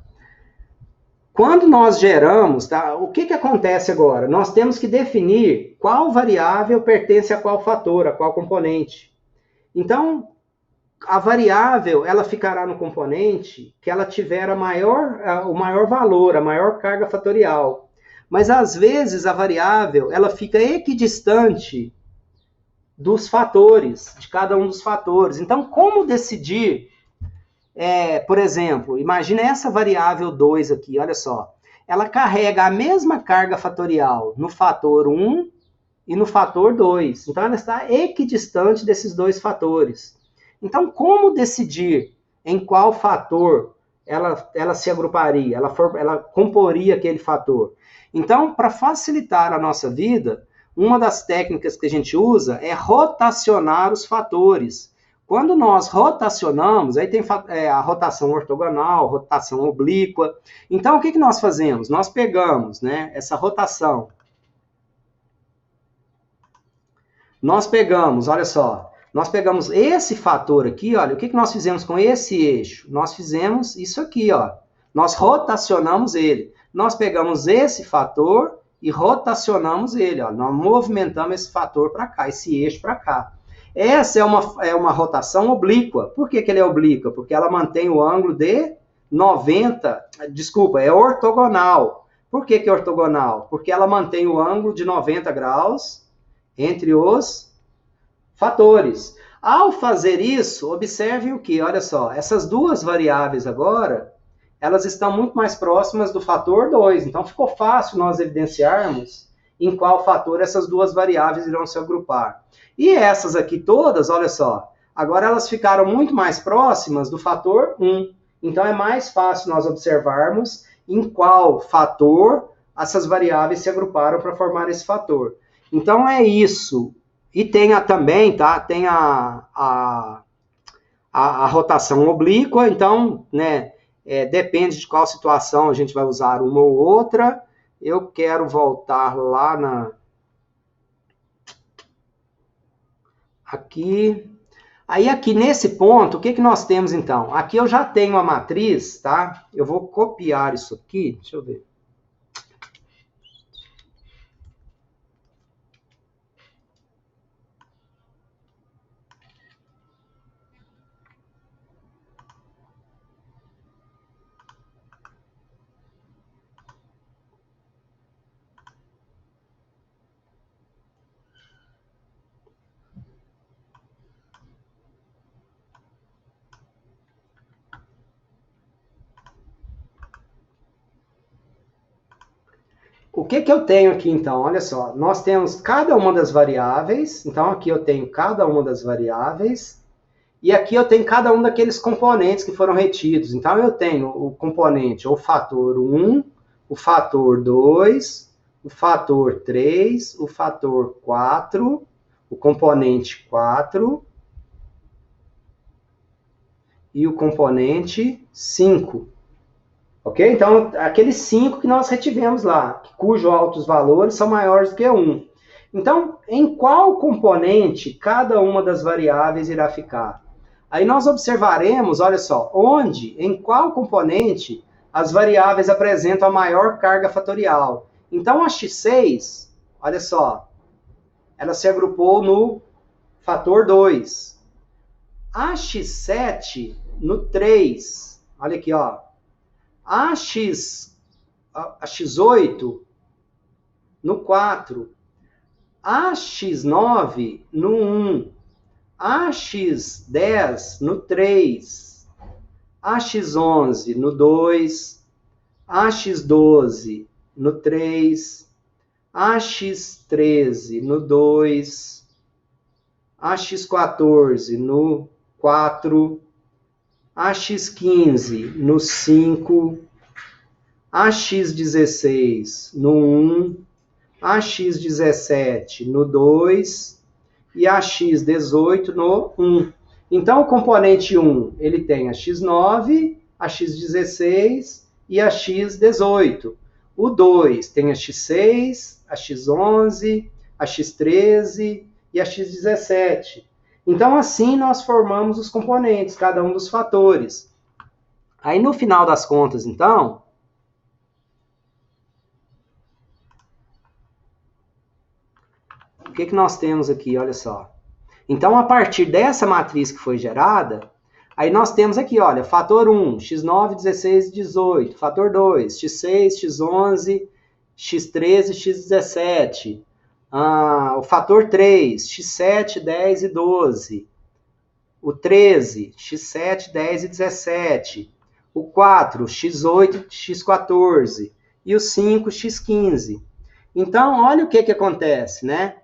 Quando nós geramos, tá? O que acontece agora? Nós temos que definir qual variável pertence a qual fator, a qual componente. Então, a variável, ela ficará no componente que ela tiver o maior valor, a maior carga fatorial. Mas, às vezes, a variável, ela fica equidistante dos fatores, de cada um dos fatores. Então, como decidir... por exemplo, imagina essa variável 2 aqui, olha só. Ela carrega a mesma carga fatorial no fator 1 e no fator 2. Então, ela está equidistante desses dois fatores. Então, como decidir em qual fator ela se agruparia, ela comporia aquele fator? Então, para facilitar a nossa vida, uma das técnicas que a gente usa é rotacionar os fatores. Quando nós rotacionamos, aí tem a rotação ortogonal, rotação oblíqua. Então, o que nós fazemos? Nós pegamos, né, essa rotação. Nós pegamos, olha só, nós pegamos esse fator aqui, olha, o que nós fizemos com esse eixo? Nós fizemos isso aqui, ó. Nós rotacionamos ele. Nós pegamos esse fator e rotacionamos ele, ó. Nós movimentamos esse fator para cá, esse eixo para cá. Essa é uma rotação oblíqua. Por que ele é oblíqua? Porque ela mantém o ângulo de 90, desculpa, é ortogonal. Por que é ortogonal? Porque ela mantém o ângulo de 90 graus entre os fatores. Ao fazer isso, observe o que? Olha só, essas duas variáveis agora, elas estão muito mais próximas do fator 2. Então, ficou fácil nós evidenciarmos em qual fator essas duas variáveis irão se agrupar. E essas aqui todas, olha só, agora elas ficaram muito mais próximas do fator 1. Então, é mais fácil nós observarmos em qual fator essas variáveis se agruparam para formar esse fator. Então, é isso. E tem também, tá? Tem a rotação oblíqua. Então, né, depende de qual situação a gente vai usar uma ou outra. Eu quero voltar lá aqui. Aí aqui nesse ponto, o que nós temos então? Aqui eu já tenho a matriz, tá? Eu vou copiar isso aqui, deixa eu ver. O que eu tenho aqui, então? Olha só, nós temos cada uma das variáveis. Então, aqui eu tenho cada uma das variáveis. E aqui eu tenho cada um daqueles componentes que foram retidos. Então, eu tenho o componente, o fator 1, o fator 2, o fator 3, o fator 4, o componente 4 e o componente 5. Ok? Então, aqueles 5 que nós retivemos lá, cujos altos valores são maiores do que 1. Então, em qual componente cada uma das variáveis irá ficar? Aí nós observaremos, olha só, em qual componente as variáveis apresentam a maior carga fatorial. Então, a x6, olha só, ela se agrupou no fator 2. A x7 no 3. Olha aqui, ó. A x8 no 4. A x9 no 1. A x10 no 3. A x11 no 2. A x12 no 3. A x13 no 2. A x14 no 4. A x15 no 5. A x16 no 1. A x17 no 2 e a x18 no 1. Então, o componente 1, ele tem a x9, a x16 e a x18. O 2 tem a x6, a x11, a x13 e a x17. Então, assim, nós formamos os componentes, cada um dos fatores. Aí, no final das contas, então, o que nós temos aqui? Olha só. Então, a partir dessa matriz que foi gerada, aí nós temos aqui, olha, fator 1, x9, 16 e 18. Fator 2, x6, x11, x13 e x17. O fator 3, x7, 10 e 12. O 13, x7, 10 e 17. O 4, x8, x14. E o 5, x15. Então, olha o que acontece, né?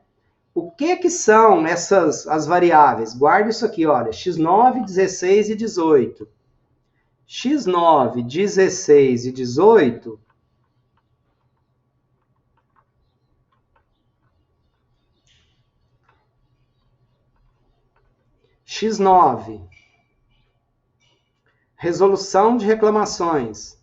O que são as variáveis? Guarda isso aqui, olha, x9, 16 e 18. x9, 16 e 18 x9, resolução de reclamações.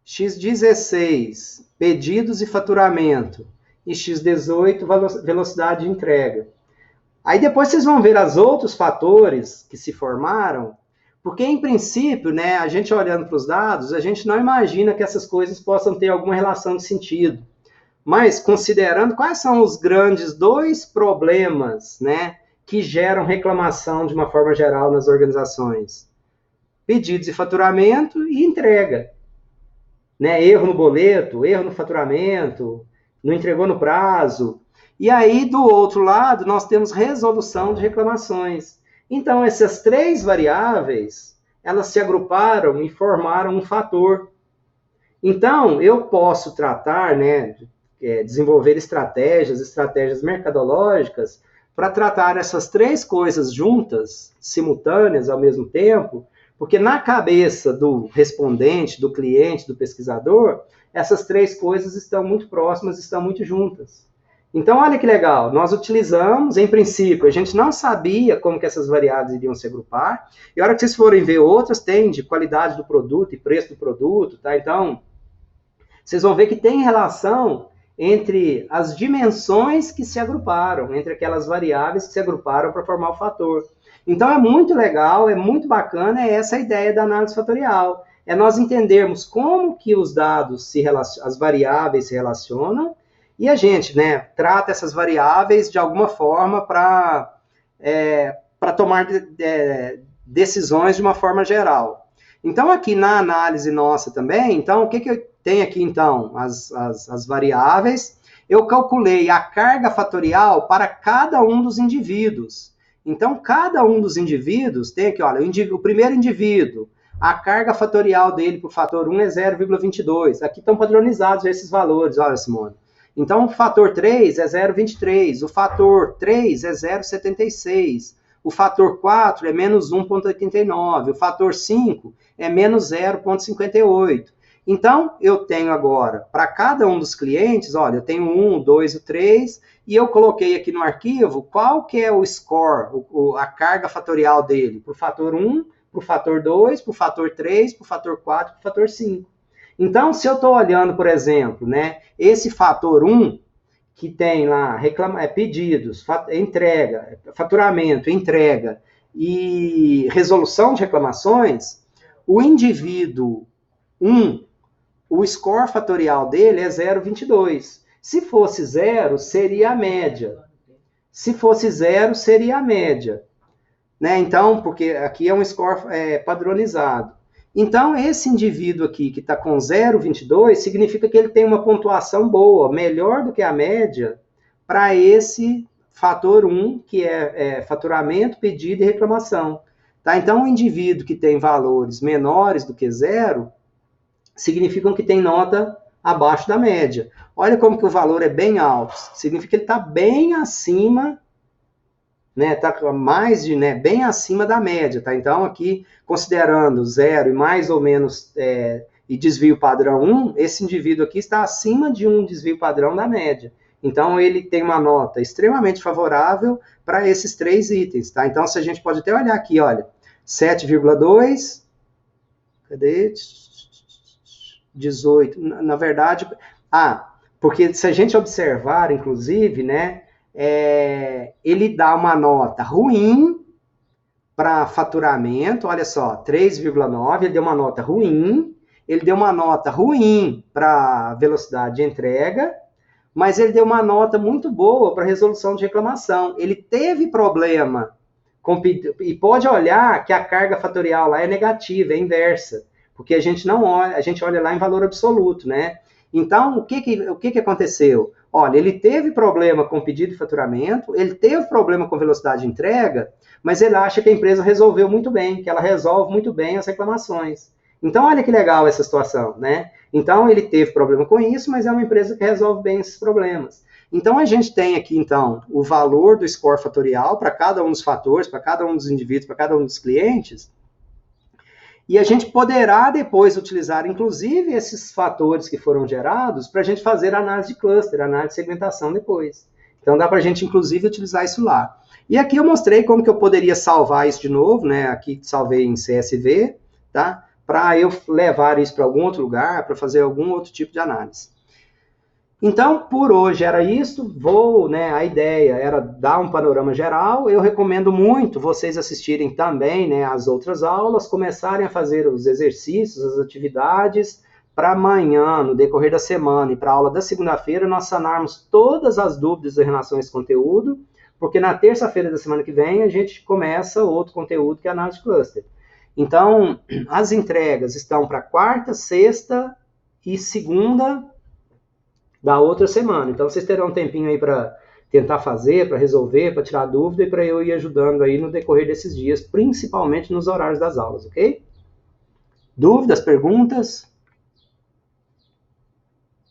x16, pedidos e faturamento. E x18, velocidade de entrega. Aí depois vocês vão ver os outros fatores que se formaram, porque em princípio, né, a gente olhando para os dados, a gente não imagina que essas coisas possam ter alguma relação de sentido. Mas considerando quais são os grandes dois problemas, né, que geram reclamação de uma forma geral nas organizações: pedidos e faturamento e entrega. Né, erro no boleto, erro no faturamento, não entregou no prazo. E aí, do outro lado, nós temos resolução de reclamações. Então, essas três variáveis, elas se agruparam e formaram um fator. Então, eu posso tratar, né, desenvolver estratégias mercadológicas para tratar essas três coisas juntas, simultâneas, ao mesmo tempo, porque na cabeça do respondente, do cliente, do pesquisador, essas três coisas estão muito próximas, estão muito juntas. Então, olha que legal, nós utilizamos, em princípio, a gente não sabia como que essas variáveis iriam se agrupar, e a hora que vocês forem ver outras, tem de qualidade do produto e preço do produto, tá? Então, vocês vão ver que tem relação entre as dimensões que se agruparam, entre aquelas variáveis que se agruparam para formar o fator. Então, é muito legal, é muito bacana, é essa a ideia da análise fatorial. É nós entendermos como que os dados, as variáveis se relacionam, e a gente, né, trata essas variáveis de alguma forma para tomar decisões de uma forma geral. Então, aqui na análise nossa também, então, o que eu tenho aqui, então? As variáveis. Eu calculei a carga fatorial para cada um dos indivíduos. Então, cada um dos indivíduos tem aqui, olha, o primeiro indivíduo, a carga fatorial dele para o fator 1 é 0,22. Aqui estão padronizados esses valores, olha, Simone. Então, o fator 3 é 0,23, o fator 3 é 0,76, o fator 4 é menos 1,89, o fator 5 é menos 0,58. Então, eu tenho agora, para cada um dos clientes, olha, eu tenho 1, o 2, o 3, e eu coloquei aqui no arquivo qual que é o score, a carga fatorial dele, para o fator 1, para o fator 2, para o fator 3, para o fator 4, para o fator 5. Então, se eu estou olhando, por exemplo, né, esse fator 1, que tem lá pedidos, entrega, faturamento, entrega e resolução de reclamações, o indivíduo 1, o score fatorial dele é 0,22. Se fosse 0, seria a média. Se fosse 0, seria a média. Né? Então, porque aqui é um score padronizado. Então, esse indivíduo aqui que está com 0,22 significa que ele tem uma pontuação boa, melhor do que a média, para esse fator 1, que é faturamento, pedido e reclamação. Tá? Então, o indivíduo que tem valores menores do que 0, significam que tem nota abaixo da média. Olha como que o valor é bem alto. Significa que ele está bem acima, né? Está mais de, né, bem acima da média, tá? Então, aqui, considerando 0 e mais ou menos e desvio padrão 1, esse indivíduo aqui está acima de um desvio padrão da média. Então, ele tem uma nota extremamente favorável para esses 3 itens, tá? Então, se a gente pode até olhar aqui, olha, 7,2, cadê? 18, na verdade, porque se a gente observar, inclusive, né, ele dá uma nota ruim para faturamento, olha só, 3,9, ele deu uma nota ruim, ele deu uma nota ruim para velocidade de entrega, mas ele deu uma nota muito boa para resolução de reclamação. Ele teve problema, e pode olhar que a carga fatorial lá é negativa, é inversa, porque a gente não olha, a gente olha lá em valor absoluto, né? Então, o que aconteceu? Olha, ele teve problema com pedido de faturamento, ele teve problema com velocidade de entrega, mas ele acha que a empresa resolveu muito bem, que ela resolve muito bem as reclamações. Então, olha que legal essa situação, né? Então, ele teve problema com isso, mas é uma empresa que resolve bem esses problemas. Então, a gente tem aqui, então, o valor do score fatorial para cada um dos fatores, para cada um dos indivíduos, para cada um dos clientes, e a gente poderá depois utilizar, inclusive, esses fatores que foram gerados para a gente fazer análise de cluster, análise de segmentação depois. Então, dá para a gente, inclusive, utilizar isso lá. E aqui eu mostrei como que eu poderia salvar isso de novo, né? Aqui salvei em CSV, tá? Para eu levar isso para algum outro lugar, para fazer algum outro tipo de análise. Então, por hoje era isso. A ideia era dar um panorama geral. Eu recomendo muito vocês assistirem também, né, as outras aulas, começarem a fazer os exercícios, as atividades, para amanhã, no decorrer da semana, e para a aula da segunda-feira, nós sanarmos todas as dúvidas em relação a esse conteúdo, porque na terça-feira da semana que vem a gente começa outro conteúdo que é a análise de cluster. Então, as entregas estão para quarta, sexta e segunda da outra semana. Então, vocês terão um tempinho aí para tentar fazer, para resolver, para tirar dúvida e para eu ir ajudando aí no decorrer desses dias, principalmente nos horários das aulas, ok? Dúvidas, perguntas?